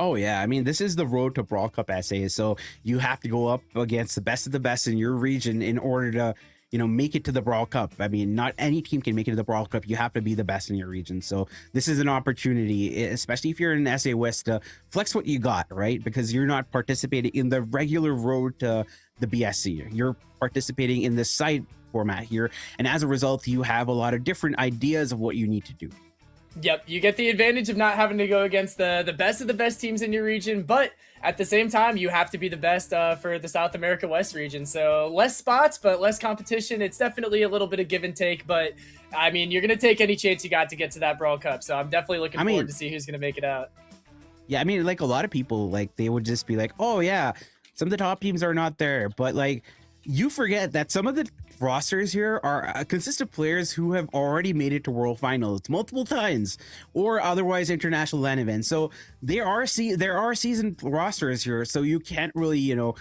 Oh yeah, I mean, this is the road to Brawl Cup SA, so you have to go up against the best of the best in your region in order to, you know, make it to the Brawl Cup. I mean, not any team can make it to the Brawl Cup. You have to be the best in your region. So this is an opportunity, especially if you're in SA West, to flex what you got, right? Because you're not participating in the regular road to the BSC. You're participating in the side format here, and as a result, you have a lot of different ideas of what you need to do. Yep, you get the advantage of not having to go against the best of the best teams in your region, but at the same time, you have to be the best for the South America West region. So less spots, but less competition. It's definitely a little bit of give and take, but I mean, you're going to take any chance you got to get to that Brawl Cup. So I'm definitely looking forward to see who's going to make it out. Yeah, I mean, like a lot of people, like they would just be like, oh yeah, some of the top teams are not there, but like you forget that some of the rosters here are consist of players who have already made it to world finals multiple times or otherwise international LAN events. So there are seasoned rosters here, so you can't really, you know,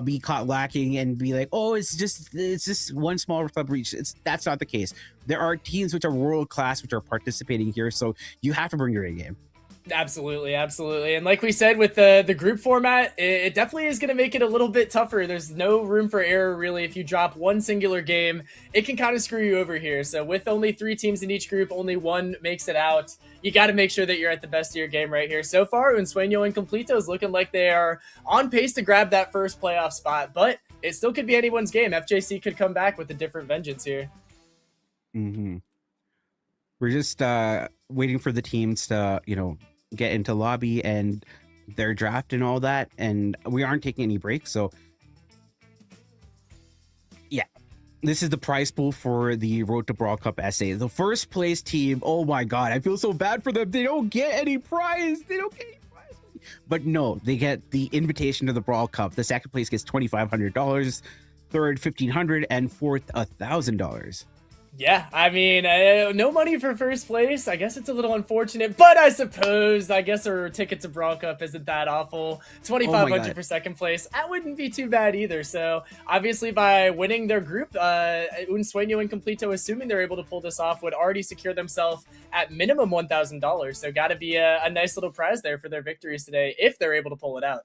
be caught lacking and be like, oh, it's just one small club reach. That's not the case. There are teams which are world class which are participating here, so you have to bring your A game. Absolutely, absolutely. And like we said with the group format, it definitely is going to make it a little bit tougher. There's no room for error, really. If you drop one singular game, it can kind of screw you over here. So with only 3 teams in each group, only one makes it out. You got to make sure that you're at the best of your game right here. So far, Unsueño and Completo is looking like they are on pace to grab that first playoff spot, but it still could be anyone's game. FJC could come back with a different vengeance here. Mm-hmm. We're just waiting for the teams to, you know, get into lobby and their draft and all that, and we aren't taking any breaks. So yeah, this is the prize pool for the Road to Brawl Cup SA. The first place team, oh my god, I feel so bad for them. They don't get any prize. But no, they get the invitation to the Brawl Cup. The second place gets $2,500, third $1,500, and fourth $1,000. Yeah, I mean, no money for first place. I guess it's a little unfortunate, but I guess our ticket to Brawl Cup isn't that awful. Oh my 2,500 god. for second place. That wouldn't be too bad either. So obviously, by winning their group, Un Sueño and Completo, assuming they're able to pull this off, would already secure themselves at minimum $1,000. So got to be a nice little prize there for their victories today if they're able to pull it out.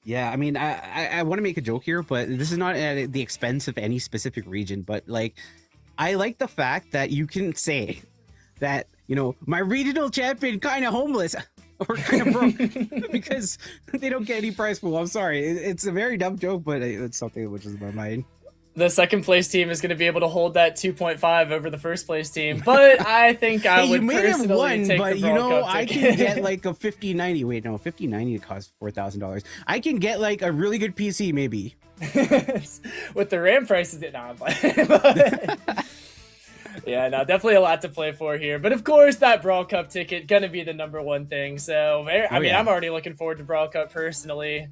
Yeah, I mean, I want to make a joke here, but this is not at the expense of any specific region. But like, I like the fact that you can say that, you know, my regional champion kind of homeless or kind of broke because they don't get any prize pool. I'm sorry, it's a very dumb joke, but it's something which is in my mind. The second place team is going to be able to hold that 2.5 over the first place team, but I think I Hey, would you may have personally won, take but the you Brawl know, Cup I ticket. can get like a 5090. Wait, no, 5090 costs $4,000. I can get like a really good PC, maybe. With the RAM prices, I'm playing. But yeah, no, definitely a lot to play for here. But of course, that Brawl Cup ticket gonna be the number one thing. So I mean, yeah. I'm already looking forward to Brawl Cup personally.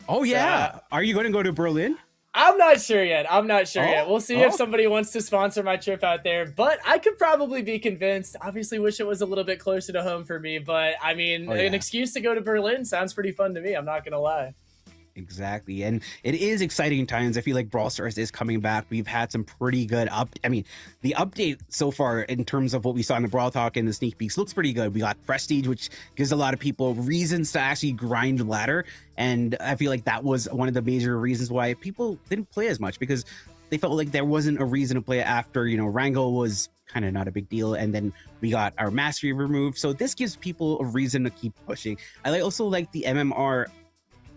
Oh yeah, are you going to go to Berlin? I'm not sure yet. We'll see if Oh. somebody wants to sponsor my trip out there, but I could probably be convinced. Obviously, wish it was a little bit closer to home for me, but I mean, Oh, yeah. an excuse to go to Berlin sounds pretty fun to me. I'm not gonna lie. Exactly, and it is exciting times. I feel like Brawl Stars is coming back. We've had some pretty good the update so far in terms of what we saw in the Brawl Talk and the sneak peeks looks pretty good. We got Prestige, which gives a lot of people reasons to actually grind ladder, and I feel like that was one of the major reasons why people didn't play as much, because they felt like there wasn't a reason to play after, you know, Wrangle was kind of not a big deal, and then we got our mastery removed. So this gives people a reason to keep pushing. I also like the MMR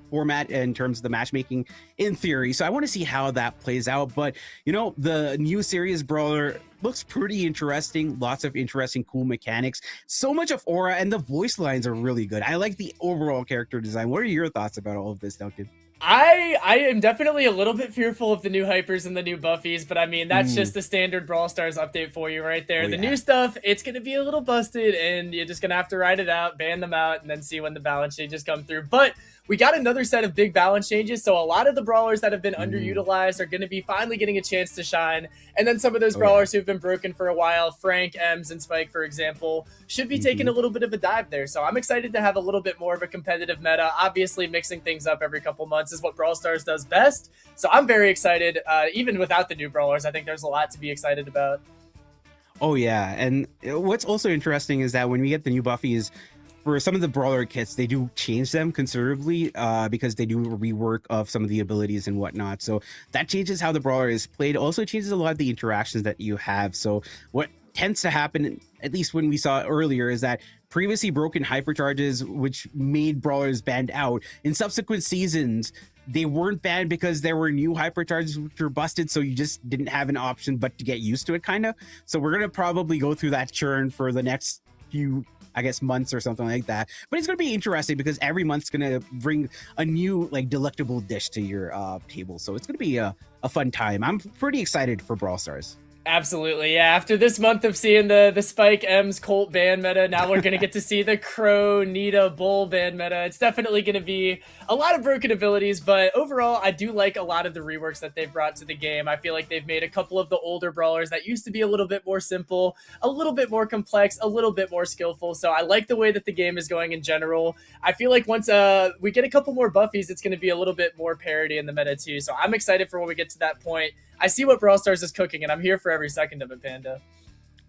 format in terms of the matchmaking in theory, so I want to see how that plays out. But you know, the new series brawler looks pretty interesting. Lots of interesting cool mechanics, so much of aura, and the voice lines are really good. I like the overall character design. What are your thoughts about all of this, Duncan? I am definitely a little bit fearful of the new hypers and the new buffies, but I mean, that's just the standard Brawl Stars update for you right there. Oh, The yeah. new stuff, it's going to be a little busted, and you're just going to have to ride it out, ban them out, and then see when the balance changes come through. But we got another set of big balance changes, so a lot of the brawlers that have been underutilized are going to be finally getting a chance to shine. And then some of those brawlers who've been broken for a while, Frank, Ems, and Spike, for example, should be taking a little bit of a dive there. So I'm excited to have a little bit more of a competitive meta. Obviously, mixing things up every couple months is what Brawl Stars does best. So I'm very excited. Even without the new brawlers, I think there's a lot to be excited about. Oh yeah, and what's also interesting is that when we get the new buffies for some of the brawler kits, they do change them considerably because they do a rework of some of the abilities and whatnot. So that changes how the brawler is played. Also changes a lot of the interactions that you have. So what tends to happen, at least when we saw earlier, is that previously broken hypercharges, which made brawlers banned out in subsequent seasons, they weren't banned because there were new hypercharges which were busted, so you just didn't have an option but to get used to it, kind of. So we're gonna probably go through that churn for the next few, I guess, months or something like that. But it's gonna be interesting because every month's gonna bring a new, like, delectable dish to your table. So it's gonna be a fun time. I'm pretty excited for Brawl Stars. Absolutely, yeah. After this month of seeing the Spike, Ems, Colt ban meta, now we're going to get to see the Crow, Nita, Bull ban meta. It's definitely going to be a lot of broken abilities, but overall, I do like a lot of the reworks that they've brought to the game. I feel like they've made a couple of the older brawlers that used to be a little bit more simple, a little bit more complex, a little bit more skillful. So I like the way that the game is going in general. I feel like once we get a couple more buffies, it's going to be a little bit more parity in the meta too. So I'm excited for when we get to that point. I see what Brawl Stars is cooking, and I'm here for every second of it, Panda.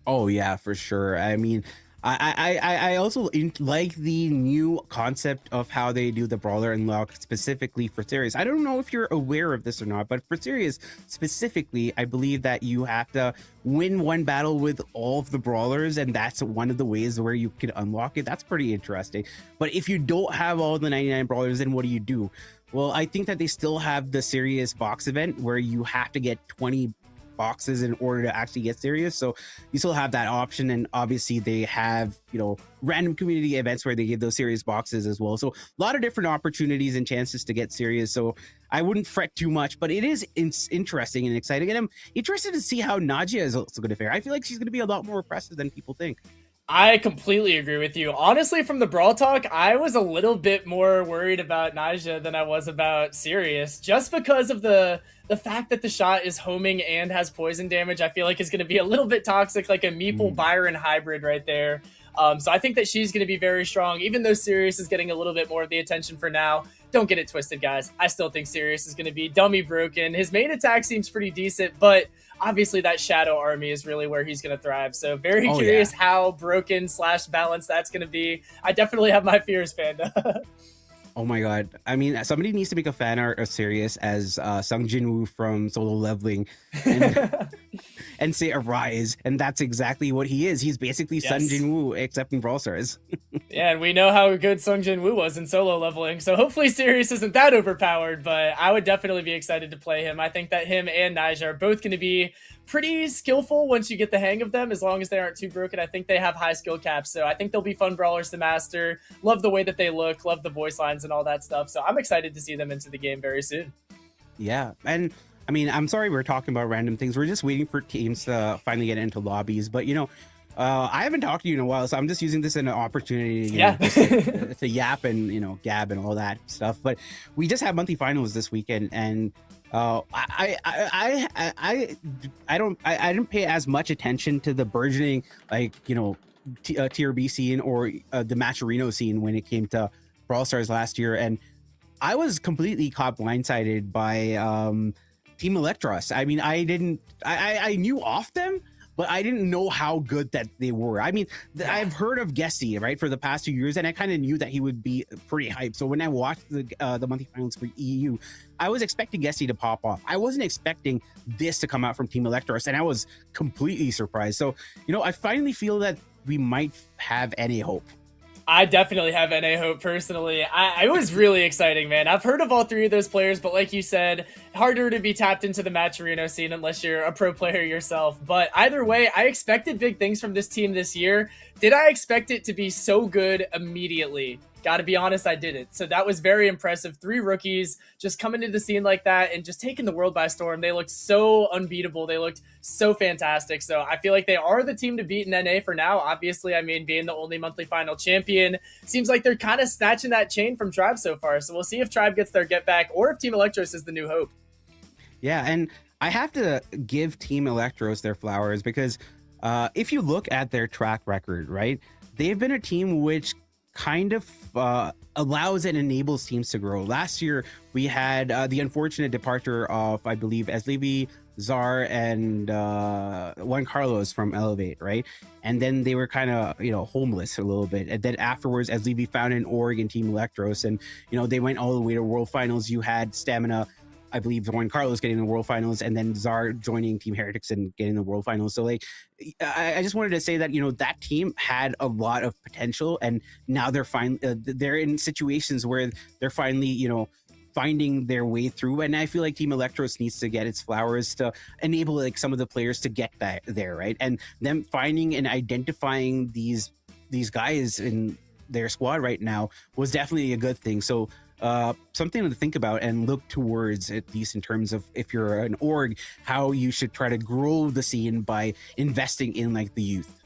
Oh yeah, for sure. I mean, I also like the new concept of how they do the brawler unlock specifically for series. I don't know if you're aware of this or not, but for series specifically, I believe that you have to win one battle with all of the brawlers, and that's one of the ways where you can unlock it. That's pretty interesting. But if you don't have all the 99 brawlers, then what do you do? Well, I think that they still have the serious box event where you have to get 20 boxes in order to actually get serious. So you still have that option, and obviously they have, you know, random community events where they give those serious boxes as well. So a lot of different opportunities and chances to get serious. So I wouldn't fret too much, but it is interesting and exciting, and I'm interested to see how Nadia is also going to fare. I feel like she's going to be a lot more impressive than people think. I completely agree with you. Honestly, from the Brawl talk, I was a little bit more worried about Naja than I was about Sirius, just because of the fact that the shot is homing and has poison damage. I feel like is going to be a little bit toxic, like a Meeple Mm. Byron hybrid right there. So I think that she's going to be very strong, even though Sirius is getting a little bit more of the attention for now. Don't get it twisted, guys. I still think Sirius is going to be dummy broken. His main attack seems pretty decent, but obviously that Shadow Army is really where he's going to thrive. So very Oh yeah. curious how broken slash balanced that's going to be. I definitely have my fears, Panda. Oh my god. I mean, somebody needs to make a fan art of Sirius as Sung Jinwoo from Solo Leveling and and say arise. And that's exactly what he is. He's basically Sun Yes. Jinwoo except in Brawl Stars. Yeah, and we know how good Sung Jin Woo was in solo leveling, so hopefully Sirius isn't that overpowered, but I would definitely be excited to play him. I think that him and Naja are both going to be pretty skillful once you get the hang of them, as long as they aren't too broken. I think they have high skill caps, so I think they'll be fun brawlers to master. Love the way that they look, love the voice lines and all that stuff, so I'm excited to see them into the game very soon. Yeah. And I mean, I'm sorry we're talking about random things. We're just waiting for teams to finally get into lobbies. But, I haven't talked to you in a while, so I'm just using this as an opportunity, just to yap and, gab and all that stuff. But we just had monthly finals this weekend, and I didn't pay as much attention to the burgeoning, like, TRB scene or the Matcherino scene when it came to Brawl Stars last year. And I was completely caught blindsided by Team Electros. I mean, I knew off them, but I didn't know how good that they were. I mean, I've heard of Gessie, right, for the past 2 years, and I kind of knew that he would be pretty hyped. So when I watched the monthly finals for EU, I was expecting Gessie to pop off. I wasn't expecting this to come out from Team Electros, and I was completely surprised. So, I finally feel that we might have any hope. I definitely have NA hope personally. I was really exciting, man. I've heard of all three of those players, but like you said, harder to be tapped into the Matcherino scene unless you're a pro player yourself. But either way, I expected big things from this team this year. Did I expect it to be so good immediately? Gotta be honest, I didn't. So that was very impressive. 3 rookies just coming into the scene like that and just taking the world by storm. They looked so unbeatable. They looked so fantastic. So I feel like they are the team to beat in NA for now. Obviously, I mean, being the only monthly final champion, seems like they're kind of snatching that chain from Tribe so far. So we'll see if Tribe gets their get back or if Team Electros is the new hope. Yeah, and I have to give Team Electros their flowers because if you look at their track record, right, they've been a team which kind of allows and enables teams to grow. Last year, we had the unfortunate departure of, I believe, Eslevi, Czar, and Juan Carlos from Elevate, right? And then they were kind of, homeless a little bit. And then afterwards, Eslevi found an org in Team Electros, and, they went all the way to World Finals. You had Stamina, I believe, Juan Carlos getting the World Finals, and then Czar joining Team Heretics and getting the World Finals. So, like, I just wanted to say that, that team had a lot of potential, and now they're in situations where they're finally, finding their way through. And I feel like Team Electros needs to get its flowers to enable, like, some of the players to get that there, right? And them finding and identifying these guys in their squad right now was definitely a good thing. So something to think about and look towards, at least in terms of if you're an org, how you should try to grow the scene by investing in, like, the youth.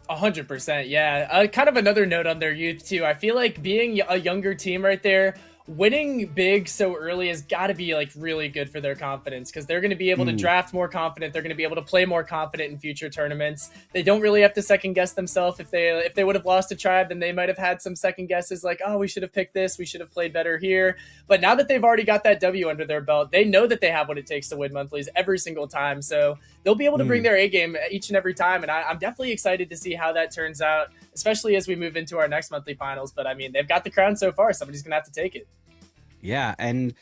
100%, yeah. Kind of another note on their youth too. I feel like being a younger team right there, winning big so early has got to be like really good for their confidence because they're going to be able to draft more confident. They're going to be able to play more confident in future tournaments. They don't really have to second guess themselves. If they would have lost to Tribe, then they might have had some second guesses like, oh, we should have picked this. We should have played better here. But now that they've already got that W under their belt, they know that they have what it takes to win monthlies every single time. So they'll be able to bring their A game each and every time. And I'm definitely excited to see how that turns out, especially as we move into our next monthly finals. But I mean, they've got the crown so far. Somebody's going to have to take it. Yeah, and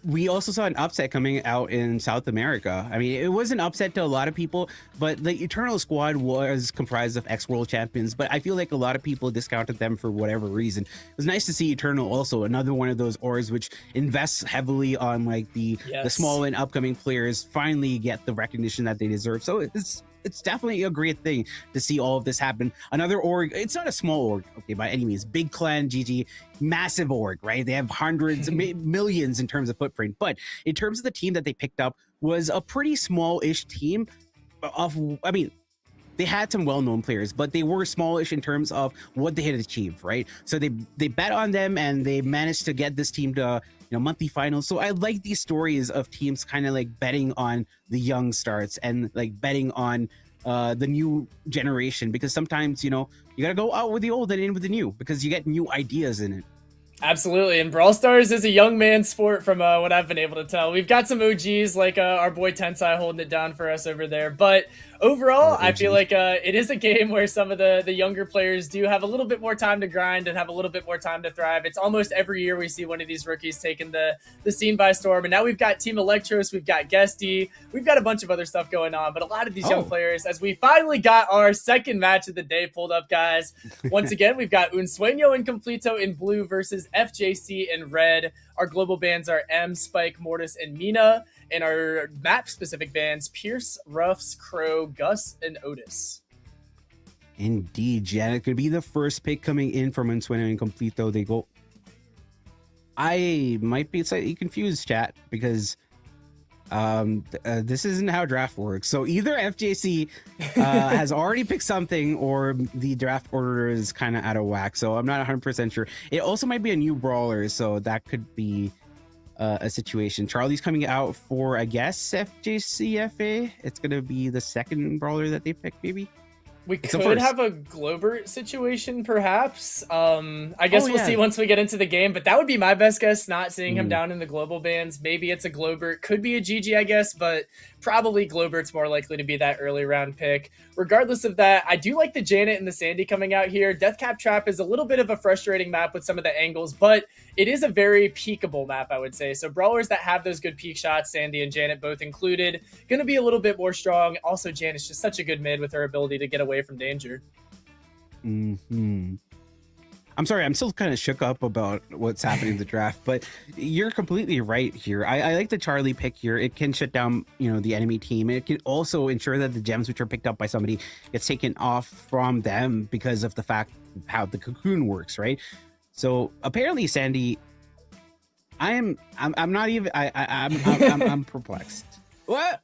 we also saw an upset coming out in South America. I mean, it was an upset to a lot of people, but the Eternal squad was comprised of ex-world champions, but I feel like a lot of people discounted them for whatever reason. It was nice to see Eternal also, another one of those orgs which invests heavily on, like, the small and upcoming players finally get the recognition that they deserve. So it's definitely a great thing to see all of this happen. Another org, it's not a small org, okay, by any means. Big Clan, GG, massive org, right? They have hundreds, millions in terms of footprint. But in terms of the team that they picked up, was a pretty small-ish team of, I mean, they had some well-known players, but they were smallish in terms of what they had achieved, right? So they bet on them and they managed to get this team to monthly finals. So I like these stories of teams kind of like betting on the young starts and like betting on the new generation, because sometimes you gotta go out with the old and in with the new, because you get new ideas in it. Absolutely, and Brawl Stars is a young man's sport from what I've been able to tell. We've got some OGs like our boy Tensai holding it down for us over there, but overall, I feel like it is a game where some of the younger players do have a little bit more time to grind and have a little bit more time to thrive. It's almost every year we see one of these rookies taking the scene by storm, and now we've got Team Electros, we've got Guesty, we've got a bunch of other stuff going on, but a lot of these young players, as we finally got our second match of the day pulled up, guys. Once again, we've got Un Sueño and Completo in blue versus FJC in red. Our global bans are M, Spike, Mortis, and Mina. And our map-specific bans, Pierce, Ruffs, Crow, Gus, and Otis. Indeed, Janet could be the first pick coming in from Un Sueño and Completo. They go... I might be slightly confused, chat, because this isn't how draft works. So either FJC has already picked something, or the draft order is kind of out of whack. So I'm not 100% sure. It also might be a new brawler, so that could be a situation. Charlie's coming out for, I guess, FJCFA. It's gonna be the second brawler that they picked, maybe. We could have a Globert situation, perhaps. I guess we'll see once we get into the game, but that would be my best guess, not seeing him down in the global bans. Maybe it's a Globert. Could be a GG, I guess, but probably Globert's more likely to be that early round pick. Regardless of that, I do like the Janet and the Sandy coming out here. Deathcap Trap is a little bit of a frustrating map with some of the angles, but it is a very peekable map, I would say. So brawlers that have those good peek shots, Sandy and Janet both included, going to be a little bit more strong. Also, Janet's just such a good mid with her ability to get away from danger. I'm sorry, I'm still kind of shook up about what's happening in the draft, but you're completely right here. I like the Charlie pick here. It can shut down, the enemy team. It can also ensure that the gems which are picked up by somebody gets taken off from them because of the fact of how the cocoon works, right? So apparently, Sandy, I'm perplexed. What?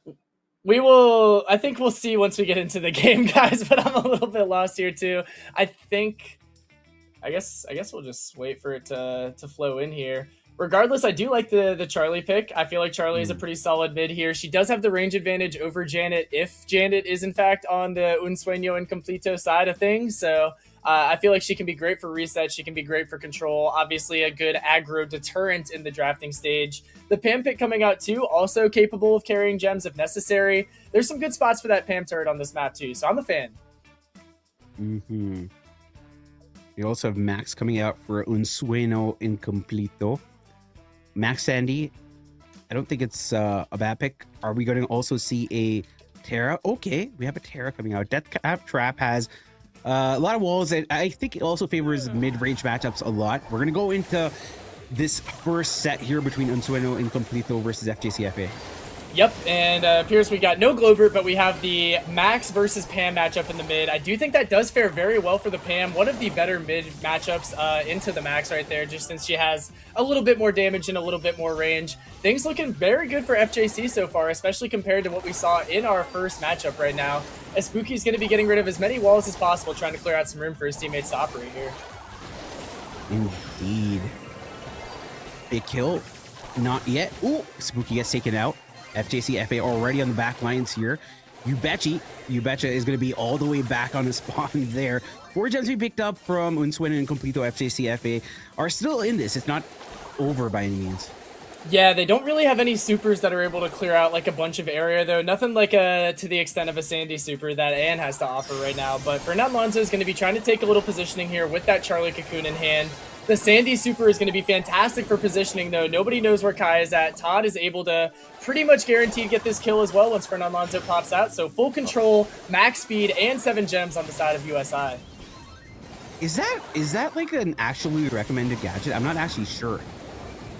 We will. I think we'll see once we get into the game, guys. But I'm a little bit lost here too. I guess we'll just wait for it to flow in here. Regardless, I do like the Charlie pick. I feel like Charlie is a pretty solid mid here. She does have the range advantage over Janet if Janet is in fact on the Un Sueño and Completo side of things. So I feel like she can be great for reset. She can be great for control. Obviously, a good aggro deterrent in the drafting stage. The Pam pick coming out too, also capable of carrying gems if necessary. There's some good spots for that Pam turret on this map too, so I'm a fan. We also have Max coming out for Un Sueño Incompleto. Max Sandy, I don't think it's a bad pick. Are we going to also see a Terra? Okay, we have a Terra coming out. Deathcap Trap has a lot of walls, and I think it also favors mid-range matchups a lot. We're going to go into this first set here between Un Sueño Incompleto versus FJCFA. Yep, and Pierce, we got no Globert, but we have the Max versus Pam matchup in the mid. I do think that does fare very well for the Pam. One of the better mid matchups into the Max right there, just since she has a little bit more damage and a little bit more range. Things looking very good for FJC so far, especially compared to what we saw in our first matchup right now. As Spooky's going to be getting rid of as many walls as possible, trying to clear out some room for his teammates to operate here. Indeed. Big kill. Not yet. Ooh, Spooky gets taken out. FJC FA already on the back lines here. You betcha is going to be all the way back on the spawn there. 4 gems we picked up from Un Sueño and Completo. FJC FA are still in this. It's not over by any means. Yeah, they don't really have any supers that are able to clear out like a bunch of area though. Nothing like to the extent of a Sandy super that Ann has to offer right now. But Fernand Lonzo is going to be trying to take a little positioning here with that Charlie Cocoon in hand. The Sandy super is going to be fantastic for positioning, though. Nobody knows where Kai is at. Todd is able to pretty much guaranteed get this kill as well once Fernand Lonzo pops out. So full control, max speed, and 7 gems on the side of USI. Is that like an actually recommended gadget? I'm not actually sure.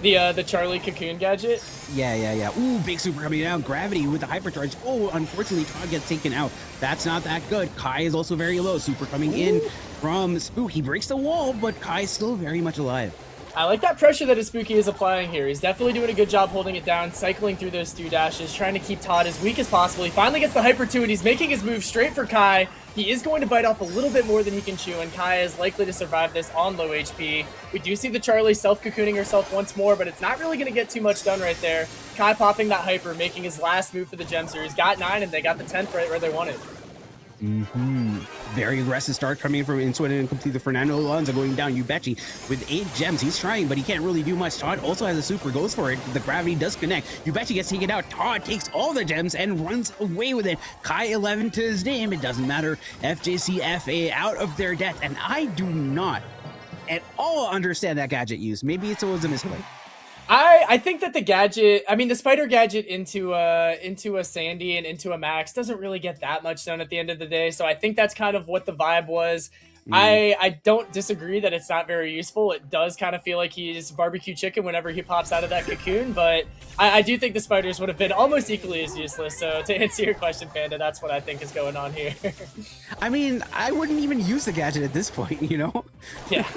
The Charlie Cocoon gadget? Yeah. Ooh, big super coming down. Gravity with the hypercharge. Oh, unfortunately, Todd gets taken out. That's not that good. Kai is also very low. Super coming in from Spook. He breaks the wall, but Kai is still very much alive. I like that pressure that Spooky is applying here. He's definitely doing a good job holding it down, cycling through those stew dashes, trying to keep Todd as weak as possible. He finally gets the Hyper 2, and he's making his move straight for Kai. He is going to bite off a little bit more than he can chew, and Kai is likely to survive this on low HP. We do see the Charlie self-cocooning herself once more, but it's not really going to get too much done right there. Kai popping that Hyper, making his last move for the Gem Series. Got 9, and they got the 10th right where they wanted. Very aggressive start coming in from Inswin and complete the Fernando Alonso going down. Yubechi with 8 gems. He's trying, but he can't really do much. Todd also has a super, goes for it. The gravity does connect. Yubechi gets taken out. Todd takes all the gems and runs away with it. Kai 11 to his name. It doesn't matter. FJC FA out of their depth, and I do not at all understand that gadget use. Maybe it's always a misplay. I think that the gadget, I mean, the spider gadget into a Sandy and into a Max doesn't really get that much done at the end of the day. So I think that's kind of what the vibe was. I don't disagree that it's not very useful. It does kind of feel like he's barbecue chicken whenever he pops out of that cocoon, but I do think the spiders would have been almost equally as useless. So to answer your question, Panda, that's what I think is going on here. I mean, I wouldn't even use the gadget at this point, you know? Yeah.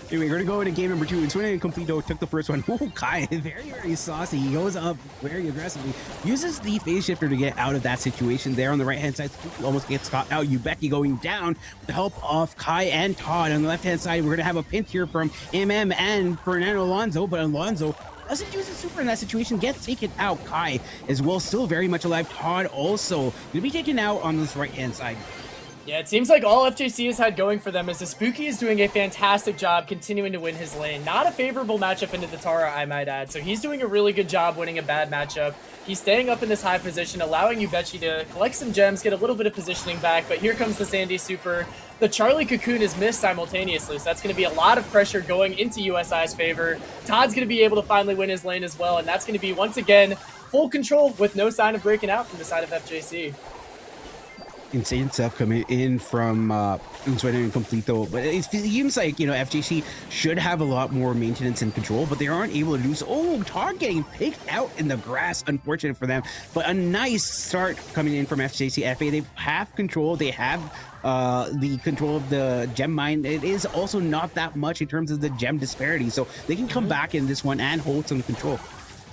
Anyway, we're going to go into game number 2. And Swin and Completo took the first one. Oh, Kai, very, very saucy. He goes up very aggressively. Uses the phase shifter to get out of that situation there on the right-hand side. Almost gets caught out. Yubecky going down with the help of Kai and Todd. On the left-hand side, we're going to have a pinch here from MM and Fernando Alonso. But Alonso doesn't use his super in that situation. Gets taken out. Kai as well, still very much alive. Todd also going to be taken out on this right-hand side. Yeah, it seems like all FJC has had going for them is the Spooky is doing a fantastic job continuing to win his lane. Not a favorable matchup into the Tara, I might add. So he's doing a really good job winning a bad matchup. He's staying up in this high position, allowing Yubechi to collect some gems, get a little bit of positioning back. But here comes the Sandy Super. The Charlie Cocoon is missed simultaneously, so that's going to be a lot of pressure going into USI's favor. Todd's going to be able to finally win his lane as well, and that's going to be, once again, full control with no sign of breaking out from the side of FJC. Insane stuff coming in from Unsweater and Completo, but it seems like, you know, FJC should have a lot more maintenance and control, but they aren't able to do so. Oh, Todd getting picked out in the grass, unfortunate for them, but a nice start coming in from FJC FA. They have control, they have the control of the gem mine. It is also not that much in terms of the gem disparity, so they can come back in this one and hold some control.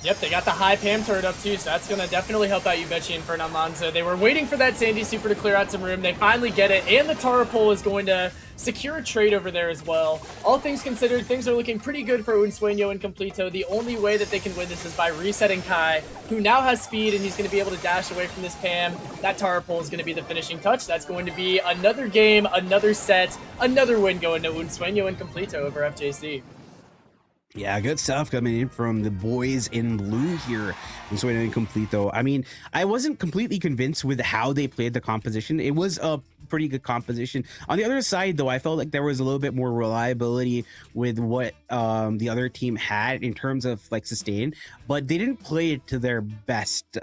Yep, they got the high Pam turret up too, so that's going to definitely help out Yubechi and Fernando. They were waiting for that Sandy Super to clear out some room. They finally get it, and the Tara pole is going to secure a trade over there as well. All things considered, things are looking pretty good for Unsueño and Completo. The only way that they can win this is by resetting Kai, who now has speed, and he's going to be able to dash away from this Pam. That Tara pole is going to be the finishing touch. That's going to be another game, another set, another win going to Unsueño and Completo over FJC. Yeah, good stuff coming in from the boys in blue here in Sweden and Completo. I mean, I wasn't completely convinced with how they played the composition. It was a pretty good composition. On the other side, though, I felt like there was a little bit more reliability with what the other team had in terms of like sustain, but they didn't play it to their best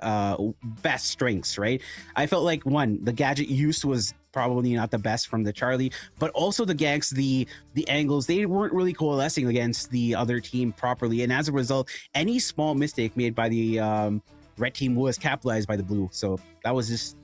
strengths, right? I felt like, one, the gadget use was probably not the best from the Charlie, but also the ganks, the angles, they weren't really coalescing against the other team properly, and as a result, any small mistake made by the red team was capitalized by the blue. So that was just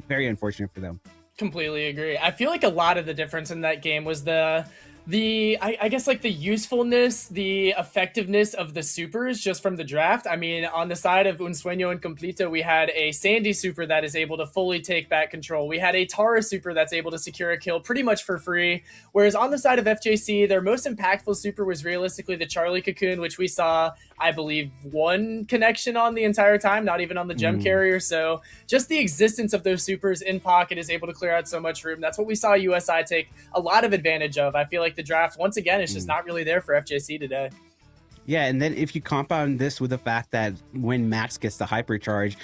very unfortunate for them. Completely agree. I feel like a lot of the difference in that game was I guess like the usefulness, the effectiveness of the supers just from the draft. I mean, on the side of Unsueño and Completo, we had a Sandy super that is able to fully take back control. We had a Tara super that's able to secure a kill pretty much for free. Whereas on the side of FJC, their most impactful super was realistically the Charlie Cocoon, which we saw, I believe, one connection on the entire time, not even on the gem carrier. So just the existence of those supers in pocket is able to clear out so much room. That's what we saw USI take a lot of advantage of. I feel like the draft, once again, is just not really there for FJC today. Yeah, and then if you compound this with the fact that when Max gets the hypercharge,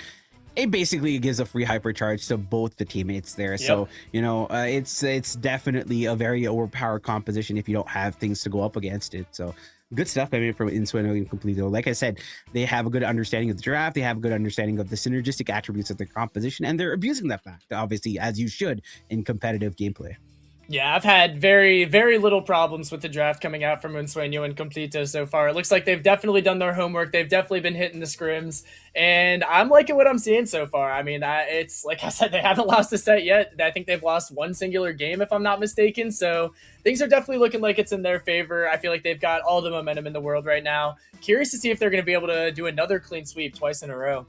it basically gives a free hypercharge to both the teammates there. Yep. So, you know, it's definitely a very overpowered composition if you don't have things to go up against it. So good stuff coming from Insueno and Completo. Like I said, they have a good understanding of the draft. They have a good understanding of the synergistic attributes of their composition, and they're abusing that fact, obviously, as you should in competitive gameplay. Yeah, I've had very, very little problems with the draft coming out from Unsueño and Completo so far. It looks like they've definitely done their homework. They've definitely been hitting the scrims, and I'm liking what I'm seeing so far. I mean, it's like I said, they haven't lost a set yet. I think they've lost one singular game, if I'm not mistaken. So things are definitely looking like it's in their favor. I feel like they've got all the momentum in the world right now. Curious to see if they're going to be able to do another clean sweep twice in a row.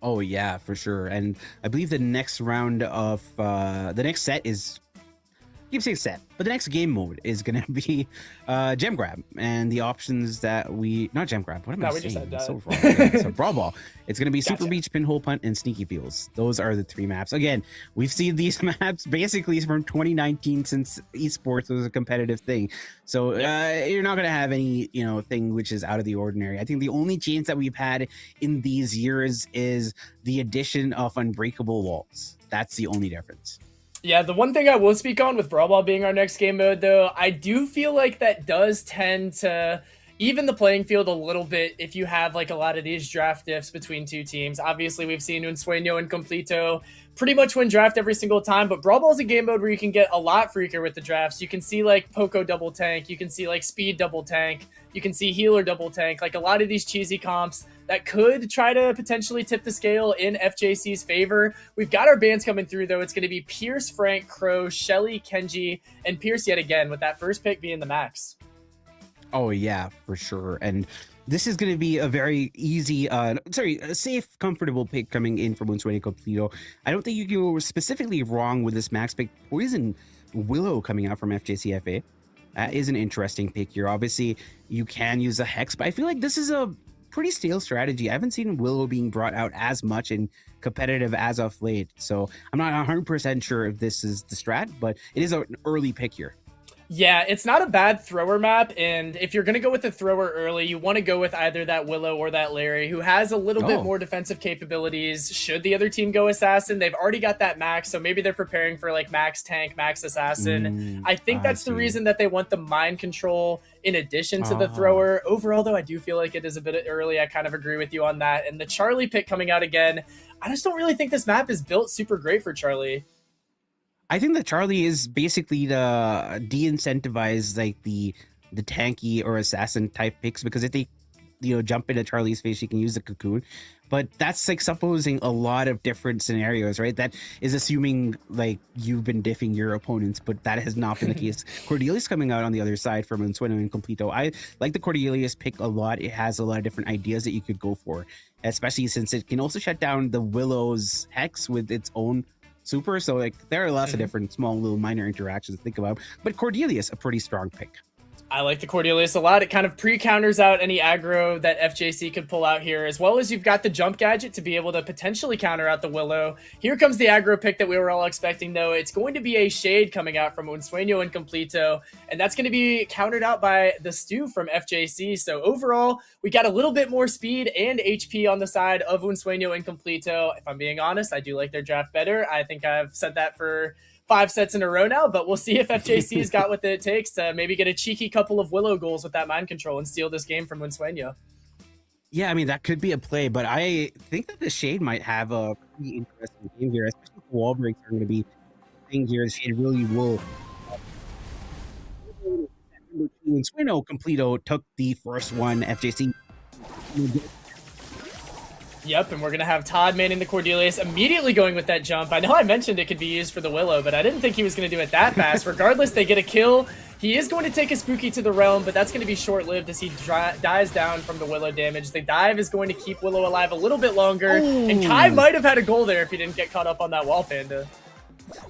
Oh yeah, for sure. And I believe the next round of the next set is keep saying set, but the next game mode is gonna be gem grab, and the options that we not gem grab. What am I We saying? just had I'm so wrong. Yeah, so Brawl Ball. It's gonna be Super Beach, Pinhole Punt, and Sneaky Fields. Those are the three maps. Again, we've seen these maps basically from 2019 since esports was a competitive thing. So you're not gonna have any thing which is out of the ordinary. I think the only change that we've had in these years is the addition of unbreakable walls. That's the only difference. Yeah, the one thing I will speak on with Brawl Ball being our next game mode, though, I do feel like that does tend to even the playing field a little bit if you have like a lot of these draft diffs between two teams. Obviously, we've seen Unsueño and Completo pretty much win draft every single time, but Brawl Ball is a game mode where you can get a lot freaker with the drafts. You can see like Poco double tank, you can see like Speed double tank, you can see Healer double tank, like a lot of these cheesy comps that could try to potentially tip the scale in FJC's favor. We've got our bans coming through, though. It's going to be Pierce, Frank, Crow, Shelly, Kenji, and Pierce yet again, with that first pick being the max. Oh, yeah, for sure. And this is going to be a very easy, a safe, comfortable pick coming in from Unsueño Completo. I don't think you can go specifically wrong with this max pick. Poison Willow coming out from FJCFA. That is an interesting pick here. Obviously, you can use a Hex, but I feel like this is a pretty stale strategy. I haven't seen Willow being brought out as much in competitive as of late, so I'm not 100% sure if this is the strat, but it is an early pick here. Yeah, it's not a bad thrower map, and if you're going to go with a thrower early, you want to go with either that Willow or that Larry, who has a little bit more defensive capabilities. Should the other team go Assassin, they've already got that max, so maybe they're preparing for like max tank, max Assassin. I think that's the reason that they want the mind control in addition to the thrower. Overall, though, I do feel like it is a bit early. I kind of agree with you on that. And the Charlie pick coming out again, I just don't really think this map is built super great for Charlie. I think that Charlie is basically to de-incentivize like the tanky or assassin type picks, because if they jump into Charlie's face, you can use the cocoon. But that's like supposing a lot of different scenarios, right? That is assuming like you've been diffing your opponents, but that has not been the case. Cordelius coming out on the other side from Unsueño and Completo. I like the Cordelius pick a lot. It has a lot of different ideas that you could go for, especially since it can also shut down the Willow's Hex with its own super. So like there are lots of different small little minor interactions to think about, but Cordelius, a pretty strong pick. I like the Cordelius a lot. It kind of pre-counters out any aggro that FJC could pull out here, as well as you've got the jump gadget to be able to potentially counter out the Willow. Here comes the aggro pick that we were all expecting, though. It's going to be a Shade coming out from Unsueño and Completo, and that's going to be countered out by the Stew from FJC. So overall, we got a little bit more speed and HP on the side of Unsueño and Completo. If I'm being honest, I do like their draft better. I think I've said that for 5 sets in a row now, but we'll see if FJC's got what it takes to maybe get a cheeky couple of Willow goals with that mind control and steal this game from Unsueño. Yeah, I mean, that could be a play, but I think that the Shade might have a pretty interesting game here, especially if the wall breaks are going to be things here. The Shade really will. Unsueño Completo took the first one. FJC. Yep, and we're going to have Todd manning the Cordelius, immediately going with that jump. I know I mentioned it could be used for the Willow, but I didn't think he was going to do it that fast. Regardless, they get a kill. He is going to take a Spooky to the realm, but that's going to be short-lived as he dies down from the Willow damage. The dive is going to keep Willow alive a little bit longer, and Kai might have had a goal there if he didn't get caught up on that wall panda.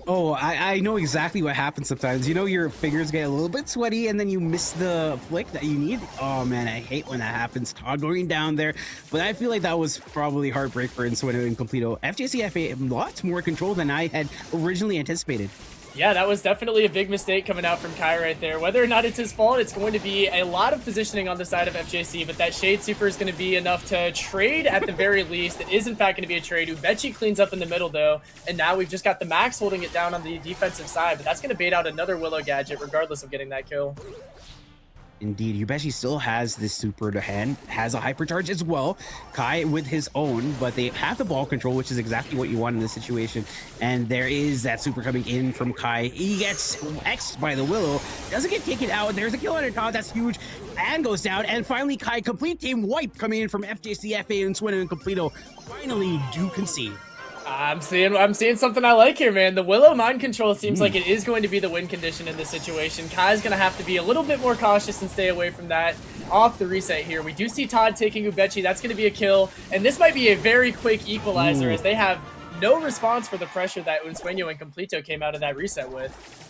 Oh, I know exactly what happens sometimes. Your fingers get a little bit sweaty and then you miss the flick that you need. Oh man, I hate when that happens. Todd going down there. But I feel like that was probably heartbreak for Unsueño and Completo. FJCFA lots more control than I had originally anticipated. Yeah, that was definitely a big mistake coming out from Kai right there. Whether or not it's his fault, it's going to be a lot of positioning on the side of FJC, but that Shade Super is going to be enough to trade at the very least. It is in fact going to be a trade. Uvechi cleans up in the middle though, and now we've just got the Max holding it down on the defensive side, but that's going to bait out another Willow gadget regardless of getting that kill. Indeed, Yubeshi still has this super to hand, has a hypercharge as well. Kai with his own, but they have the ball control, which is exactly what you want in this situation. And there is that super coming in from Kai. He gets X'd by the Willow, doesn't get taken out. There's a kill on top, that's huge, and goes down. And finally, Kai, complete team wipe coming in from FJCFA and Swin and Completo finally do concede. I'm seeing something I like here, man. The Willow mind control seems like it is going to be the win condition in this situation. Kai's going to have to be a little bit more cautious and stay away from that off the reset here. We do see Todd taking Ubechi. That's going to be a kill. And this might be a very quick equalizer as they have no response for the pressure that Unsueño and Completo came out of that reset with.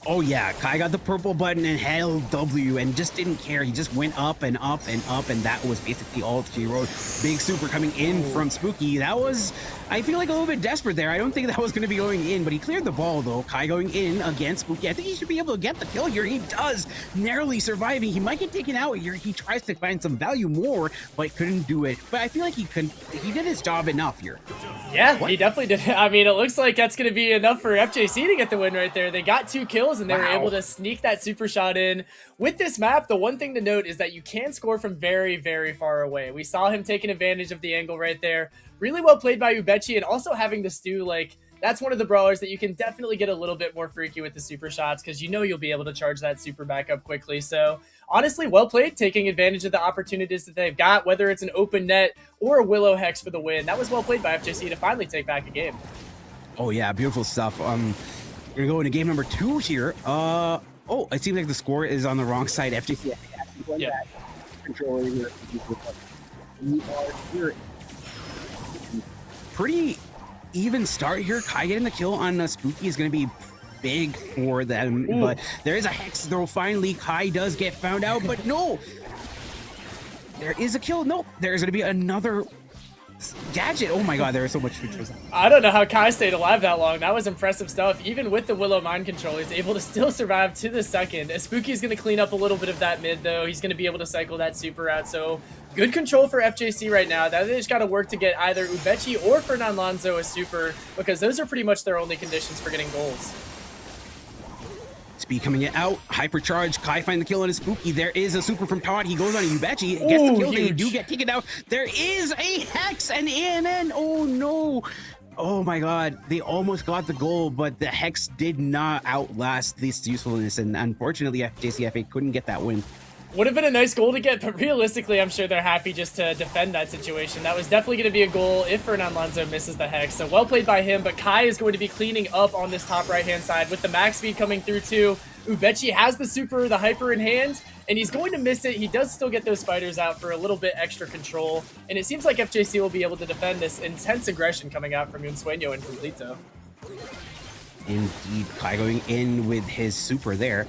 Oh yeah, Kai got the purple button and held W and just didn't care. He just went up and up and up, and that was basically all she wrote. Big super coming in from Spooky. That was, I feel like, a little bit desperate there. I don't think that was going to be going in, but he cleared the ball though. Kai going in against Spooky. I think he should be able to get the kill here. He does, narrowly surviving. He might get taken out here. He tries to find some value more, but couldn't do it. But I feel like he did his job enough here. Yeah, he definitely did. I mean, it looks like that's going to be enough for FJC to get the win right there. They got 2 kills and they were able to sneak that super shot in. With this map, the one thing to note is that you can score from very, very far away. We saw him taking advantage of the angle right there. Really well played by Ubechi, and also having the stew, like, that's one of the brawlers that you can definitely get a little bit more freaky with the super shots because you know you'll be able to charge that super back up quickly. So honestly, well played, taking advantage of the opportunities that they've got, whether it's an open net or a Willow Hex for the win. That was well played by FJC to finally take back a game. Oh yeah, beautiful stuff. We're gonna go into game number 2 here. Oh, it seems like the score is on the wrong side. FJC actually back, controlling here. We are here. Pretty even start here. Kai getting the kill on Spooky is going to be big for them, but there is a hex throw. Finally, Kai does get found out, but no, there is a kill. No, there's going to be another gadget. Oh my god, there are so much features. I don't know how Kai stayed alive that long. That was impressive stuff. Even with the Willow mind control, he's able to still survive to the second. Spooky's going to clean up a little bit of that mid, though. He's going to be able to cycle that super out, so good control for FJC right now. Now they just got to work to get either Ubechi or Fernand Lonzo a super, because those are pretty much their only conditions for getting goals. Speed coming out, hypercharge. Kai find the kill on his Spooky. There is a super from Todd. He goes on a Ubechi, gets the kill. They do get taken out. There is a hex and AMN. Oh no. Oh my god, they almost got the goal, but the hex did not outlast this usefulness, and unfortunately FJCFA couldn't get that win. Would have been a nice goal to get, but realistically, I'm sure they're happy just to defend that situation. That was definitely going to be a goal if Fernand Lonzo misses the hex. So well played by him, but Kai is going to be cleaning up on this top right-hand side with the max speed coming through too. Ubechi has the super, the hyper in hand, and he's going to miss it. He does still get those spiders out for a little bit extra control, and it seems like FJC will be able to defend this intense aggression coming out from Unsueño and Completo. Indeed, Kai going in with his super there.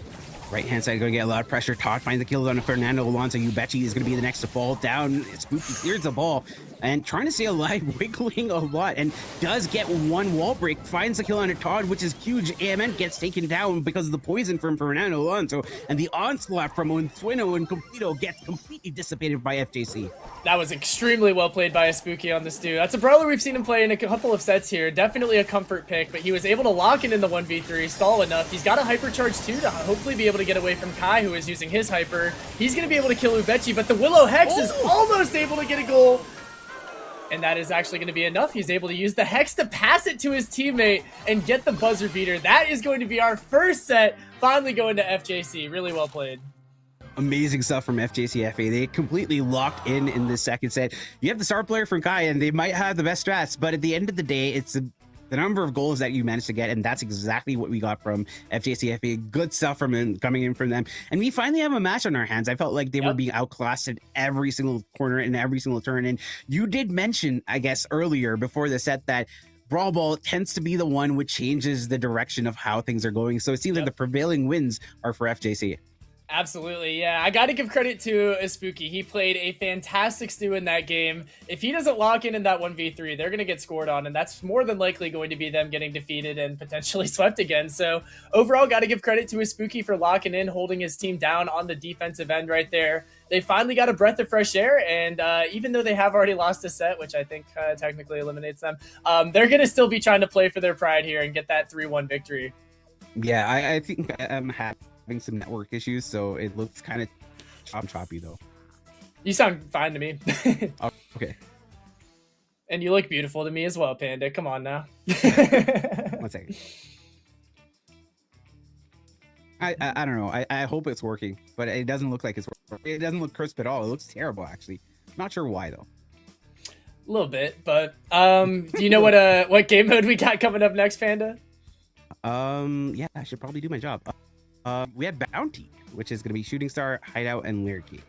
Right-hand side going to get a lot of pressure. Todd finds the kill on Fernando Alonso. Ubechi is going to be the next to fall down. Spooky clears the ball and trying to stay alive, wiggling a lot, and does get one wall break. Finds the kill on Todd, which is huge. AMN gets taken down because of the poison from Fernando Alonso, and the onslaught from Unsueño and Completo gets completely dissipated by FJC. That was extremely well played by a Spooky on this dude. That's a brawler we've seen him play in a couple of sets here. Definitely a comfort pick, but he was able to lock it in the 1v3, stall enough. He's got a hypercharge too to hopefully be able to get away from Kai, who is using his hyper. He's going to be able to kill Ubechi, but the Willow Hex is almost able to get a goal. And that is actually going to be enough. He's able to use the Hex to pass it to his teammate and get the buzzer beater. That is going to be our first set, finally going to FJC. Really well played. Amazing stuff from FJCFA. They completely locked in the second set. You have the star player from Kai, and they might have the best strats, but at the end of the day, it's the number of goals that you managed to get, and that's exactly what we got from FJCFA. Good stuff coming in from them, and we finally have a match on our hands. I felt like they were being outclassed at every single corner and every single turn, and you did mention, I guess, earlier before the set that Brawl Ball tends to be the one which changes the direction of how things are going, so it seems like the prevailing wins are for FJC. Absolutely, yeah. I got to give credit to Spooky. He played a fantastic stew in that game. If he doesn't lock in that 1v3, they're going to get scored on, and that's more than likely going to be them getting defeated and potentially swept again. So overall, got to give credit to Spooky for locking in, holding his team down on the defensive end right there. They finally got a breath of fresh air, and even though they have already lost a set, which I think technically eliminates them, they're going to still be trying to play for their pride here and get that 3-1 victory. Yeah, I think I'm having some network issues, so it looks kind of choppy though. You sound fine to me. Oh, okay. And you look beautiful to me as well, Panda. Come on now. 1 second. I don't know. I hope it's working, but it doesn't look like it's working. It doesn't look crisp at all. It looks terrible, actually. Not sure why though. A little bit, but do you know what game mode we got coming up next, Panda? Yeah, I should probably do my job. We have Bounty, which is going to be Shooting Star, Hideout, and Layer Cake.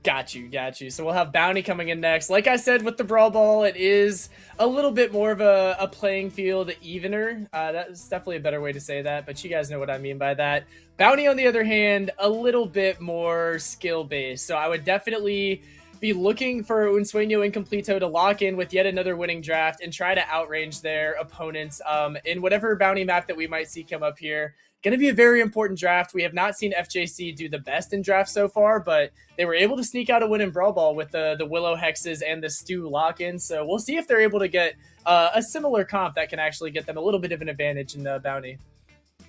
Got you. So we'll have Bounty coming in next. Like I said, with the Brawl Ball, it is a little bit more of a playing field evener. That's definitely a better way to say that, but you guys know what I mean by that. Bounty, on the other hand, a little bit more skill-based. So I would definitely be looking for Unsueño and Completo to lock in with yet another winning draft and try to outrange their opponents in whatever bounty map that we might see come up here. Going to be a very important draft. We have not seen FJC do the best in drafts so far, but they were able to sneak out a win in Brawl Ball with the Willow Hexes and the Stu lock-in. So we'll see if they're able to get a similar comp that can actually get them a little bit of an advantage in the bounty.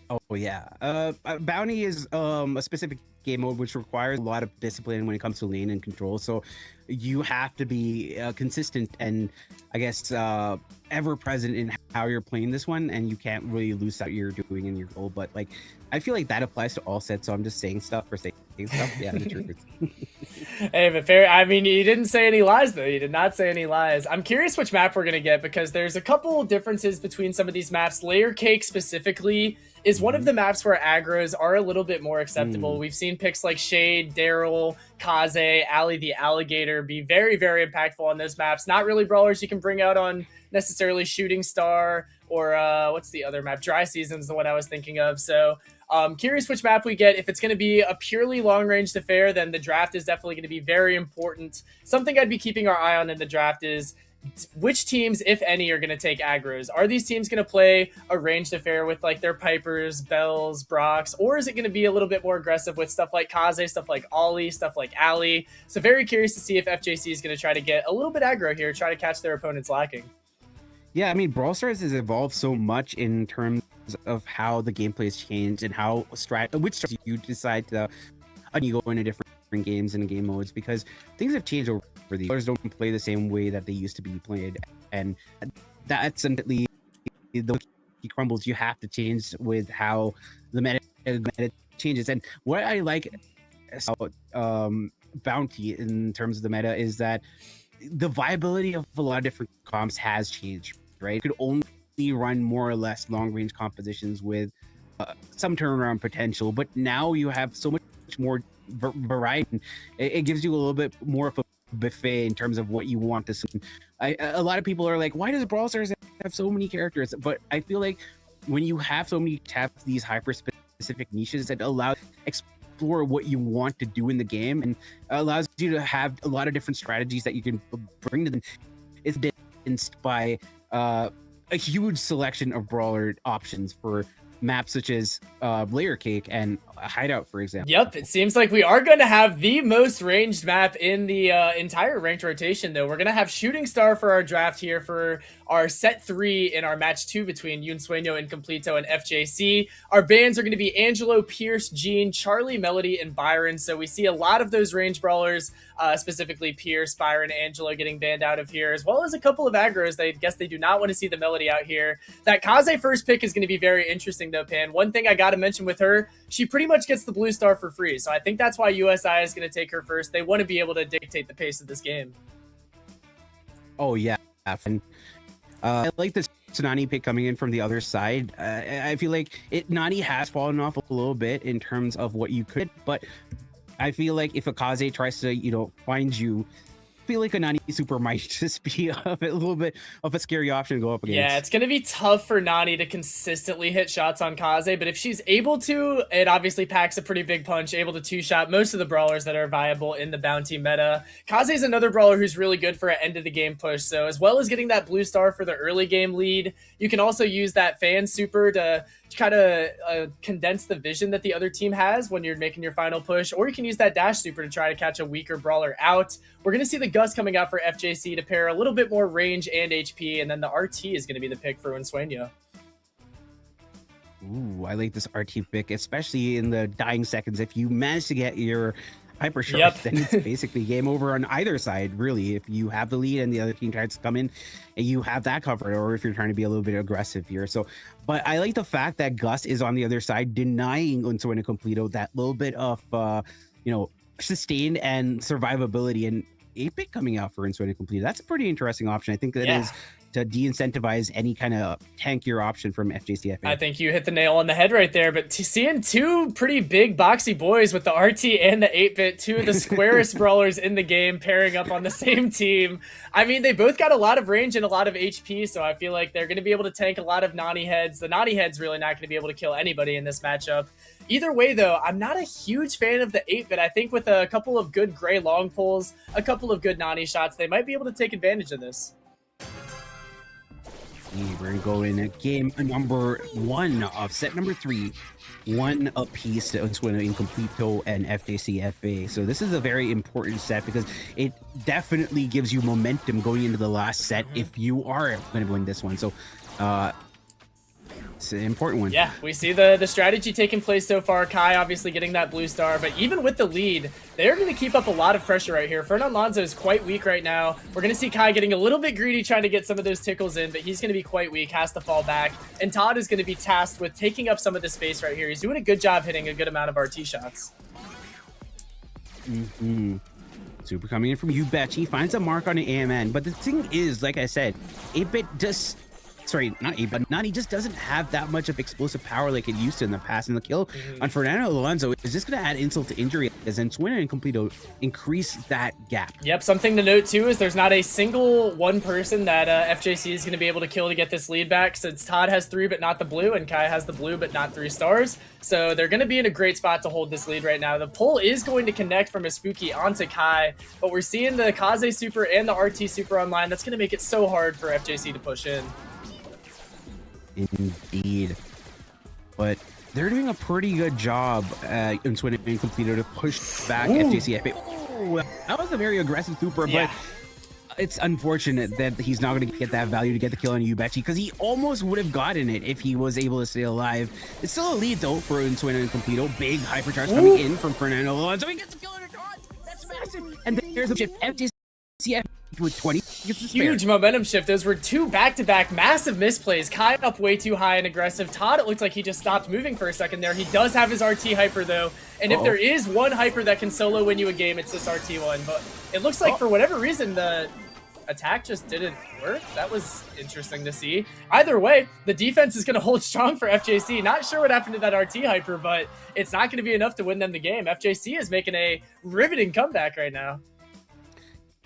Oh yeah, Bounty is a specific game mode which requires a lot of discipline when it comes to lane and control. So you have to be consistent and I guess ever present in how you're playing this one, and you can't really lose what you're doing in your goal. But like, I feel like that applies to all sets. So I'm just saying stuff for saying stuff. Yeah, the truth. Hey, but fair. I mean, you didn't say any lies though. You did not say any lies. I'm curious which map we're gonna get because there's a couple differences between some of these maps. Layer Cake specifically is one of the maps where aggros are a little bit more acceptable. We've seen picks like Shade, Daryl, Kaze, Ali the Alligator be very, very impactful on those maps. Not really brawlers you can bring out on necessarily Shooting Star or what's the other map? Dry Season's the one I was thinking of. So curious which map we get. If it's going to be a purely long-range affair, then the draft is definitely going to be very important. Something I'd be keeping our eye on in the draft is which teams, if any, are going to take aggros. Are these teams going to play a ranged affair with like their Pipers, Bells, Brocks, or is it going to be a little bit more aggressive with stuff like Kaze, stuff like Ollie, stuff like Ali? So very curious to see if FJC is going to try to get a little bit aggro here, try to catch their opponents lacking. Yeah, I mean, Brawl Stars has evolved so much in terms of how the gameplay has changed and how which strategy you decide to you go into different games and game modes, because things have changed over the players don't play the same way that they used to be played, and that's simply the he crumbles. You have to change with how the meta changes. And what I like about Bounty in terms of the meta is that the viability of a lot of different comps has changed, right? You could only run more or less long-range compositions with some turnaround potential, but now you have so much more variety. It gives you a little bit more of a buffet in terms of what you want to see. A lot of people are like, why does Brawl Stars have so many characters? But I feel like when you have so many these hyper-specific niches, that allows explore what you want to do in the game and allows you to have a lot of different strategies that you can bring to them. It's evidenced by a huge selection of brawler options for maps such as Layer Cake and Hideout, for example. Yep, it seems like we are going to have the most ranged map in the entire ranked rotation, though. We're going to have Shooting Star for our draft here for our set 3 in our match 2 between Unsueño and Completo and FJC. Our bans are going to be Angelo, Pierce, Jean, Charlie, Melody, and Byron. So we see a lot of those range brawlers, specifically Pierce, Byron, Angelo getting banned out of here, as well as a couple of aggros. I guess they do not want to see the Melody out here. That Kaze first pick is going to be very interesting, though, Pan. One thing I got to mention with her, she pretty much gets the blue star for free. So I think that's why USI is going to take her first. They want to be able to dictate the pace of this game. Oh, yeah. And I like this Nani pick coming in from the other side. I feel like Nani has fallen off a little bit in terms of what you could, but I feel like if a Kaze tries to, find you, I feel like a Nani super might just be a little bit of a scary option to go up against. Yeah, it's going to be tough for Nani to consistently hit shots on Kaze, but if she's able to, it obviously packs a pretty big punch, able to two-shot most of the brawlers that are viable in the bounty meta. Kaze is another brawler who's really good for an end-of-the-game push, so as well as getting that blue star for the early game lead, you can also use that fan super to kind of condense the vision that the other team has when you're making your final push, or you can use that dash super to try to catch a weaker brawler out. We're going to see the Gus coming out for FJC to pair a little bit more range and HP, and then the RT is going to be the pick for Unsueño. Ooh, I like this RT pick, especially in the dying seconds. If you manage to get your hypercharge, Yep. then it's basically game over on either side, really. If you have the lead and the other team tries to come in and you have that covered, or if you're trying to be a little bit aggressive here. So, but I like the fact that Gus is on the other side, denying Unsuin and Completo that little bit of, sustained and survivability, and 8-bit coming out for Unsuin and Completo. That's a pretty interesting option. I think that is to de-incentivize any kind of tankier option from FJCFA. I think you hit the nail on the head right there, but seeing two pretty big boxy boys with the RT and the 8-bit, two of the squarest brawlers in the game pairing up on the same team. I mean, they both got a lot of range and a lot of HP, so I feel like they're going to be able to tank a lot of Nani heads. The Nani head's really not going to be able to kill anybody in this matchup. Either way, though, I'm not a huge fan of the 8-bit. I think with a couple of good gray long pulls, a couple of good Nani shots, they might be able to take advantage of this. We're going to go in game number 1 of set number 3. 1 apiece to Unsuin and Completo and FJCFA. So this is a very important set because it definitely gives you momentum going into the last set if you are going to win this one. So it's an important one. Yeah, we see the strategy taking place so far. Kai obviously getting that blue star, but even with the lead, they're going to keep up a lot of pressure right here. Fernand Lonzo is quite weak right now. We're going to see Kai getting a little bit greedy trying to get some of those tickles in, but he's going to be quite weak, has to fall back. And Todd is going to be tasked with taking up some of the space right here. He's doing a good job hitting a good amount of RT shots. Super coming in from You Bet. He finds a mark on an AMN, but the thing is, like I said, 8-bit just... Sorry, not 8, but Nani just doesn't have that much of explosive power like it used to in the past. And the kill on Fernando Alonso is just going to add insult to injury as Unsuin and Completo increase that gap. Yep, something to note too is there's not a single one person that FJC is going to be able to kill to get this lead back, since Todd has 3 but not the blue, and Kai has the blue but not 3 stars. So they're going to be in a great spot to hold this lead right now. The pull is going to connect from a Spooky onto Kai, but we're seeing the Kaze super and the RT super online. That's going to make it so hard for FJC to push in. Indeed, but they're doing a pretty good job in Unsuin and Completo to push back FJCFA. Oh, that was a very aggressive super, but it's unfortunate that he's not going to get that value to get the kill on Yubechi, because he almost would have gotten it if he was able to stay alive. It's still a lead though for Unsuin and Completo. Big hypercharge coming in from Fernando Alonso. He gets the kill on a dot. That's massive. And there's a shift. FJCFA with 20. Huge momentum shift. Those were 2 back-to-back massive misplays. Kai up way too high and aggressive. Todd, it looks like he just stopped moving for a second there. He does have his RT hyper though, and if there is one hyper that can solo win you a game, it's this RT one. But it looks like for whatever reason the attack just didn't work. That was interesting to see. Either way, the defense is going to hold strong for FJC. Not sure what happened to that RT hyper, but it's not going to be enough to win them the game. FJC is making a riveting comeback right now.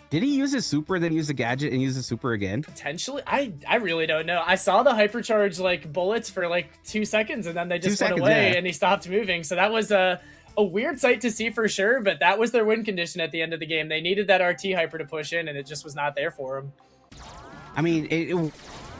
Did he use his super, then use the gadget and use the super again? Potentially. I really don't know. I saw the hypercharge like bullets for like 2 seconds and then they just went away and he stopped moving. So that was a weird sight to see for sure, but that was their win condition at the end of the game. They needed that RT hyper to push in and it just was not there for them. I mean, it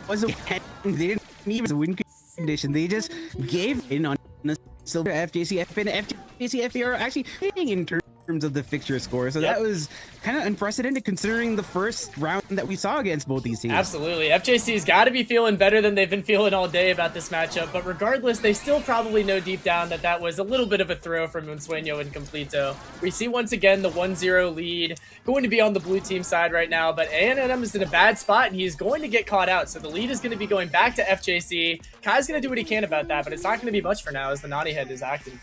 wasn't, they didn't even a win condition. They just gave in on the silver FJCF, and FJCF are actually hitting in terms of the fixture score. So that was kind of unprecedented considering the first round that we saw against both these teams. Absolutely. FJC's got to be feeling better than they've been feeling all day about this matchup, but regardless, they still probably know deep down that that was a little bit of a throw from Unsueño and Completo. We see once again the 1-0 lead going to be on the blue team side right now, but A&M is in a bad spot and he's going to get caught out. So the lead is going to be going back to FJC. Kai's going to do what he can about that, but it's not going to be much for now as the Nani head is active.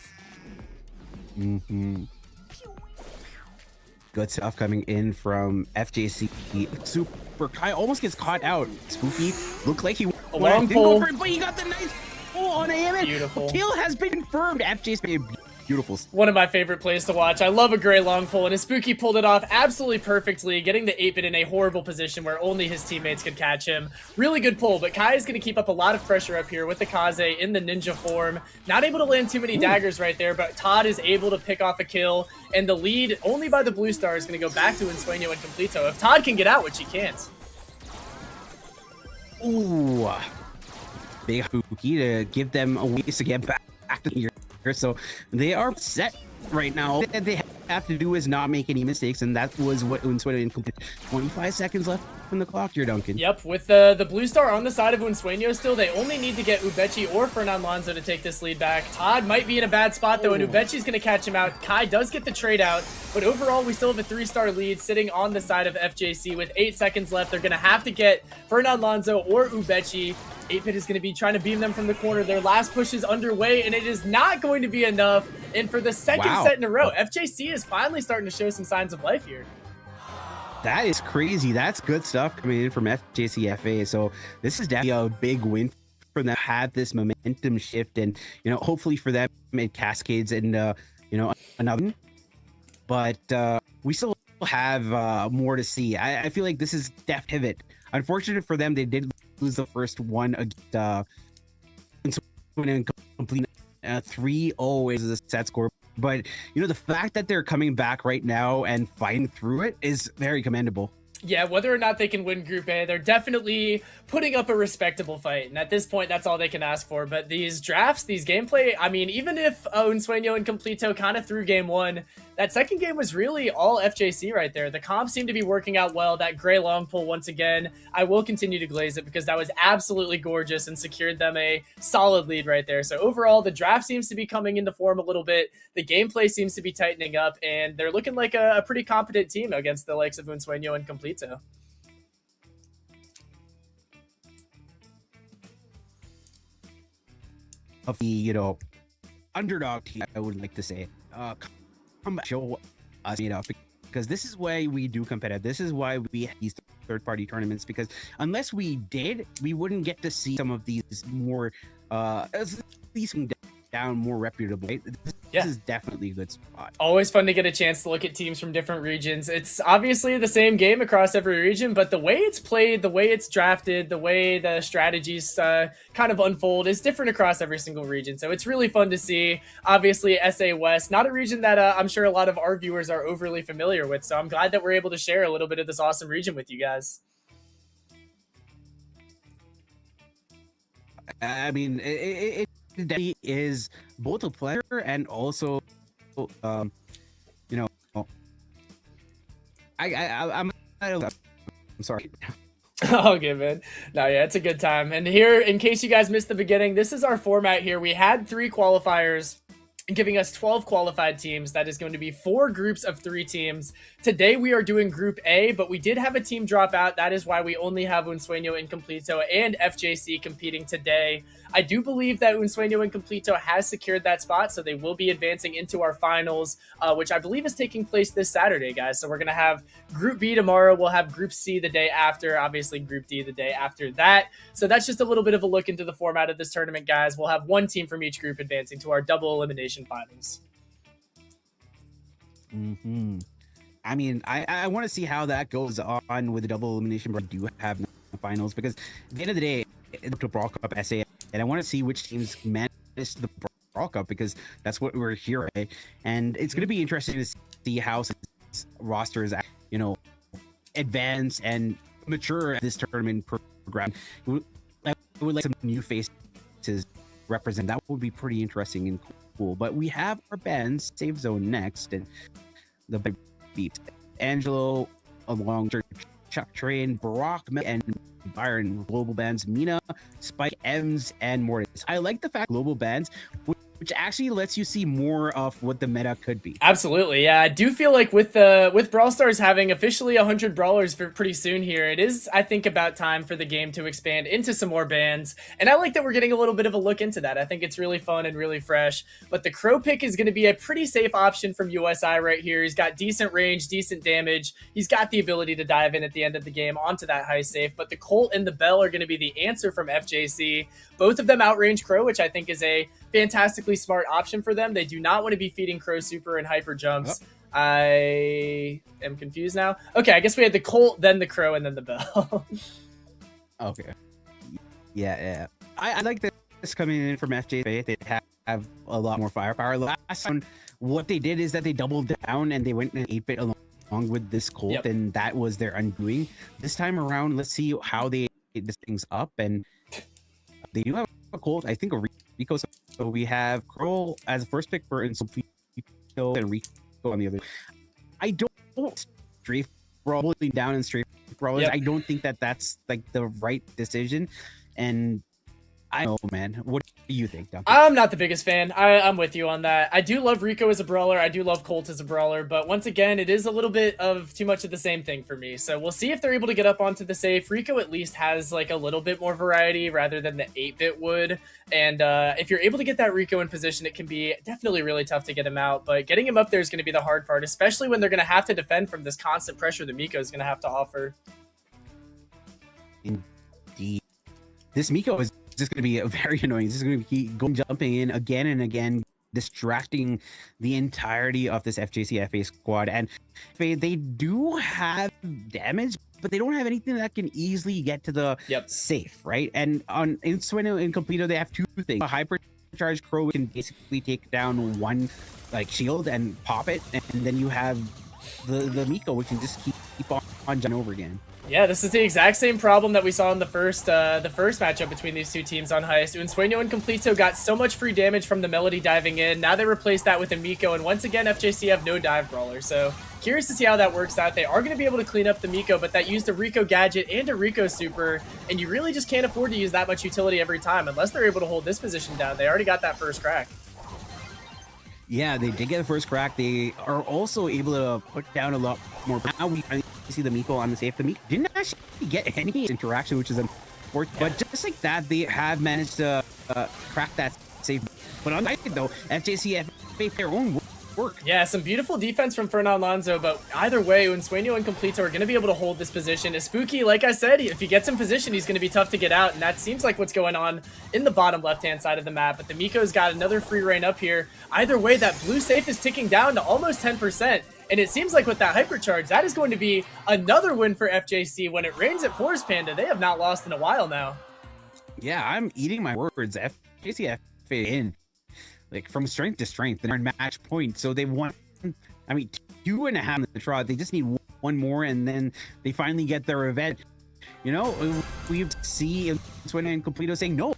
Good stuff coming in from FJC. Super Kai almost gets caught out. Spooky looked like he a long pull, but he got the nice pull on AMN. Beautiful. Kill has been confirmed. FJC, beautiful. One of my favorite plays to watch. I love a gray long pull, and his Spooky pulled it off absolutely perfectly, getting the 8-bit in a horrible position where only his teammates could catch him. Really good pull, but Kai is going to keep up a lot of pressure up here with the Kaze in the ninja form. Not able to land too many daggers right there, but Todd is able to pick off a kill, and the lead only by the blue star is going to go back to Unsueño and Completo. If Todd can get out, which he can't. Ooh, big Spooky to give them a ways to get back to here. So they are set right now. They have to do is not make any mistakes, and that was what Unsueno completed. 25 seconds left on the clock here, Duncan. Yep, with the blue star on the side of Unsueno still, they only need to get Ubechi or Fernand Lonzo to take this lead back. Todd might be in a bad spot, though, and Ubechi's going to catch him out. Kai does get the trade out, but overall, we still have a 3-star lead sitting on the side of FJC with 8 seconds left. They're going to have to get Fernand Lonzo or Ubechi. 8-Bit is going to be trying to beam them from the corner. Their last push is underway, and it is not going to be enough. And for the second set in a row, FJC is finally starting to show some signs of life here. That is crazy. That's good stuff coming in from FJCFA. So this is definitely a big win for them. Had this momentum shift, and hopefully for them it cascades into another. But we still have more to see. I feel like this is def pivot. Unfortunate for them, they did lose the first one against complete 3-0 is the set score. But the fact that they're coming back right now and fighting through it is very commendable. Yeah, whether or not they can win Group A, they're definitely putting up a respectable fight. And at this point, that's all they can ask for. But these drafts, these gameplay, I mean, even if Unsueno and Completo kind of threw game one, that second game was really all FJC right there. The comps seem to be working out well. That gray long pull, once again, I will continue to glaze it because that was absolutely gorgeous and secured them a solid lead right there. So overall, the draft seems to be coming into form a little bit. The gameplay seems to be tightening up, and they're looking like a pretty competent team against the likes of Unsueno and Completo. Of the underdog team, I would like to say, come back, show us because this is why we do competitive. This is why we have these third-party tournaments, because unless we did, we wouldn't get to see some of these more these down more reputable. Right? This is definitely a good spot. Always fun to get a chance to look at teams from different regions. It's obviously the same game across every region, but the way it's played, the way it's drafted, the way the strategies kind of unfold is different across every single region. So it's really fun to see. Obviously, SA West, not a region that I'm sure a lot of our viewers are overly familiar with. So I'm glad that we're able to share a little bit of this awesome region with you guys. I mean, it definitely is both a pleasure and also, I'm sorry. Oh, good, man. No, yeah, it's a good time. And here, in case you guys missed the beginning, this is our format here. We had 3 qualifiers, giving us 12 qualified teams. That is going to be 4 groups of 3 teams. Today we are doing Group A, but we did have a team drop out. That is why we only have Unsueno, Incompleto, and FJC competing today. I do believe that Unsueno and Completo has secured that spot, so they will be advancing into our finals, which I believe is taking place this Saturday, guys. So we're going to have Group B tomorrow. We'll have Group C the day after, obviously Group D the day after that. So that's just a little bit of a look into the format of this tournament, guys. We'll have 1 team from each group advancing to our double elimination finals. I mean, I want to see how that goes on with the double elimination, but I do have the finals, because at the end of the day, it's the Brawl Cup SA, and I want to see which teams manage the Brawl Cup, because that's what we're here, right? And it's going to be interesting to see how rosters, advance and mature this tournament program. I would like some new faces represent. That would be pretty interesting and cool. But we have our bands, Save Zone next, and the beat Angelo along Chuck Train, Barack, and Byron. Global bands Mina, Spike, Ems, and Mortis. I like the fact global bands, which actually lets you see more of what the meta could be. Absolutely, yeah. I do feel like with Brawl Stars having officially 100 brawlers for pretty soon here, it is, I think, about time for the game to expand into some more bands. And I like that we're getting a little bit of a look into that. I think it's really fun and really fresh. But the Crow pick is going to be a pretty safe option from USI right here. He's got decent range, decent damage. He's got the ability to dive in at the end of the game onto that high safe. But the Colt and the Bell are going to be the answer from FJC. Both of them outrange Crow, which I think is a fantastically smart option for them. They do not want to be feeding Crow super and hyper jumps. Oh. I am confused now. Okay, I guess we had the Colt, then the Crow, and then the Bell. Okay. Yeah. I like this coming in from FJ. They have a lot more firepower. Last time, what they did is that they doubled down and they went in 8-bit along with this Colt, and that was their undoing. This time around, let's see how they get this things up. And they do have a Colt, I think a Rico. So we have Kroll as a first pick for Incompleto and on the other. I don't strafe brawling down and strafe brawlers. Yep. I don't think that that's like the right decision. And I don't know, man. What do you think, Duncan? I'm not the biggest fan. I'm with you on that. I do love Rico as a brawler. I do love Colt as a brawler. But once again, it is a little bit of too much of the same thing for me. So we'll see if they're able to get up onto the safe. Rico at least has like a little bit more variety rather than the 8-bit would. And if you're able to get that Rico in position, it can be definitely really tough to get him out. But getting him up there is going to be the hard part, especially when they're going to have to defend from this constant pressure that Miko is going to have to offer. Indeed. This Miko is just going to be very annoying. This is going to keep jumping in again and again, distracting the entirety of this FJCFA squad. And they do have damage, but they don't have anything that can easily get to the safe, right? And on Insueno and Completo, they have two things. A hypercharged Crow can basically take down one like shield and pop it, and then you have the Miko, which can just keep on jumping over again. Yeah, this is the exact same problem that we saw in the first matchup between these two teams on Heist. Unsueño and Completo got so much free damage from the Melody diving in. Now they replaced that with a Miko, and once again, FJC have no dive brawler. So curious to see how that works out. They are going to be able to clean up the Miko, but that used a Rico gadget and a Rico super, and you really just can't afford to use that much utility every time unless they're able to hold this position down. They already got that first crack. Yeah, they did get the first crack. They are also able to put down a lot more. Now we see the Miko on the safe. The Miko didn't actually get any interaction, which is unfortunate. But just like that, they have managed to crack that safe. But on the side, though, FJCF made their own work. Yeah, some beautiful defense from Fernan Lonzo, but either way, Unsueño and Completo are going to be able to hold this position. Spooky, like I said, if he gets in position, he's going to be tough to get out, and that seems like what's going on in the bottom left-hand side of the map. But the Miko's got another free reign up here. Either way, that blue safe is ticking down to almost 10%, and it seems like with that hypercharge, that is going to be another win for FJC. When it rains at Force Panda, they have not lost in a while now. Yeah, I'm eating my words. FJCF in. Like from strength to strength, they're in match point. So they won, I mean, 2.5 in the draw. They just need one more, and then they finally get their revenge. You know, we see Swin and Completo saying no.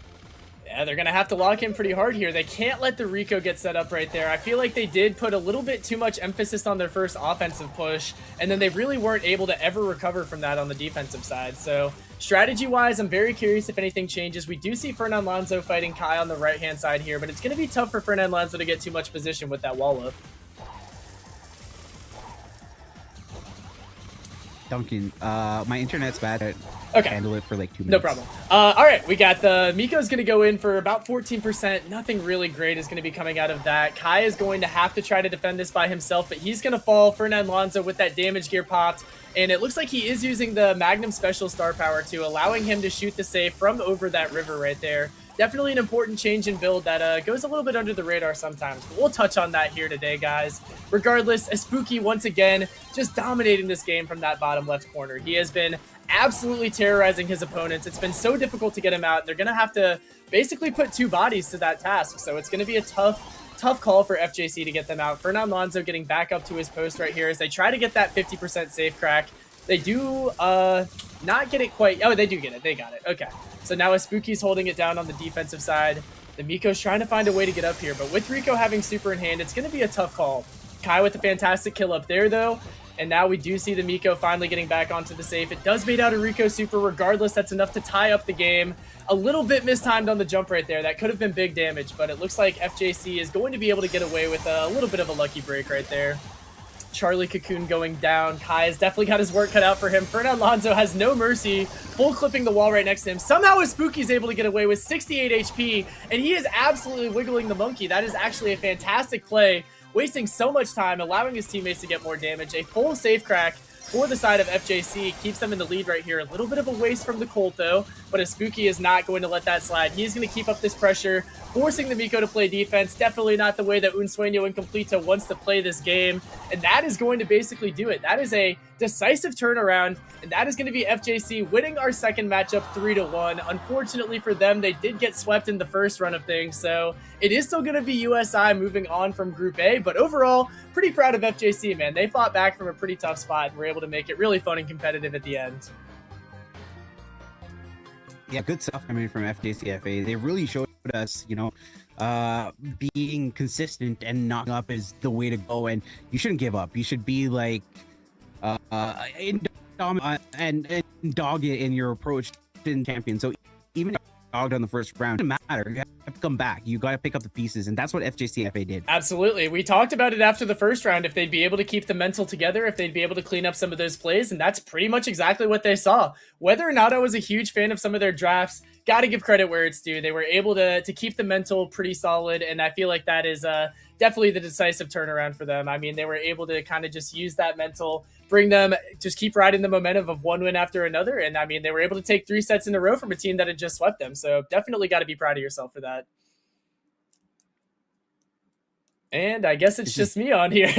Yeah, they're going to have to lock in pretty hard here. They can't let the Rico get set up right there. I feel like they did put a little bit too much emphasis on their first offensive push, and then they really weren't able to ever recover from that on the defensive side. So strategy-wise, I'm very curious if anything changes. We do see Fernan Lonzo fighting Kai on the right-hand side here, but it's going to be tough for Fernan Lonzo to get too much position with that wall up. Duncan, my internet's bad. Okay. Handle it for like 2 minutes. No problem. All right, we got the Miko's going to go in for about 14%. Nothing really great is going to be coming out of that. Kai is going to have to try to defend this by himself, but he's going to fall. Fernan Lonzo with that damage gear popped, and it looks like he is using the Magnum Special Star Power too, allowing him to shoot the safe from over that river right there. Definitely an important change in build that goes a little bit under the radar sometimes, but we'll touch on that here today, guys. Regardless, Spooky once again just dominating this game from that bottom left corner. He has been absolutely terrorizing his opponents. It's been so difficult to get him out. They're going to have to basically put 2 bodies to that task, so it's going to be a tough call for FJC to get them out. Fernan Lonzo getting back up to his post right here as they try to get that 50% safe crack. They do not get it quite. Oh, they do get it. They got it. Okay. So now Spooky's holding it down on the defensive side. The Miko's trying to find a way to get up here, but with Rico having super in hand, it's going to be a tough call. Kai with a fantastic kill up there, though. And now we do see the Miko finally getting back onto the safe. It does bait out a Rico super. Regardless, that's enough to tie up the game. A little bit mistimed on the jump right there. That could have been big damage, but it looks like FJC is going to be able to get away with a little bit of a lucky break right there. Charlie Cocoon going down. Kai has definitely got his work cut out for him. Fernan Lonzo has no mercy, full clipping the wall right next to him. Somehow Spooky's able to get away with 68 HP, and he is absolutely wiggling the monkey. That is actually a fantastic play, wasting so much time, allowing his teammates to get more damage. A full safe crack for the side of FJC keeps them in the lead right here. A little bit of a waste from the Colt, though, but a Spooky is not going to let that slide. He's going to keep up this pressure, forcing the Miko to play defense. Definitely not the way that Unsueño and Completo wants to play this game, and that is going to basically do it. That is a decisive turnaround, and that is going to be FJC winning our second matchup 3-1. Unfortunately for them, they did get swept in the first run of things, so it is still going to be USI moving on from Group A, but overall, pretty proud of FJC, man. They fought back from a pretty tough spot and were able to make it really fun and competitive at the end. Yeah, good stuff coming from FJCFA. They really showed us, being consistent and not up is the way to go, and you shouldn't give up. You should be like and dog it in your approach in champion. So even if you dogged on the first round, it doesn't matter. You have to come back. You got to pick up the pieces, and that's what FJCFA did. Absolutely. We talked about it after the first round, if they'd be able to keep the mental together, if they'd be able to clean up some of those plays, and that's pretty much exactly what they saw. Whether or not I was a huge fan of some of their drafts, got to give credit where it's due. They were able to keep the mental pretty solid, and I feel like that is definitely the decisive turnaround for them. I mean, they were able to kind of just use that mental, bring them, just keep riding the momentum of one win after another, and I mean, they were able to take 3 sets in a row from a team that had just swept them, so definitely got to be proud of yourself for that. And I guess it's just me on here.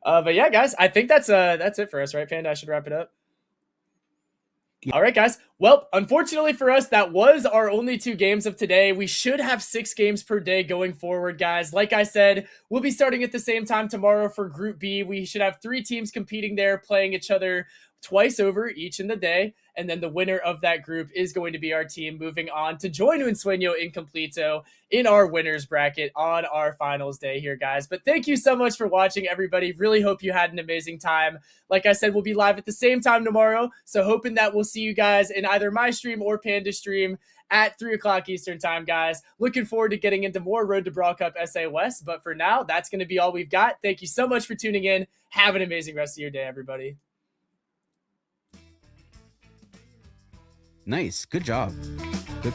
But yeah, guys, I think that's it for us, right, Panda? I should wrap it up. Yeah. All right, guys. Well, unfortunately for us, that was our only 2 games of today. We should have 6 games per day going forward, guys. Like I said, we'll be starting at the same time tomorrow for Group B. We should have 3 teams competing there, playing each other twice over each in the day. And then the winner of that group is going to be our team moving on to join Un Sueño Incompleto in our winners bracket on our finals day here, guys. But thank you so much for watching, everybody. Really hope you had an amazing time. Like I said, we'll be live at the same time tomorrow. So hoping that we'll see you guys in either my stream or Panda's stream at 3 o'clock Eastern time, guys. Looking forward to getting into more Road to Brawl Cup SA West. But for now, that's going to be all we've got. Thank you so much for tuning in. Have an amazing rest of your day, everybody. Nice. Good job. Good.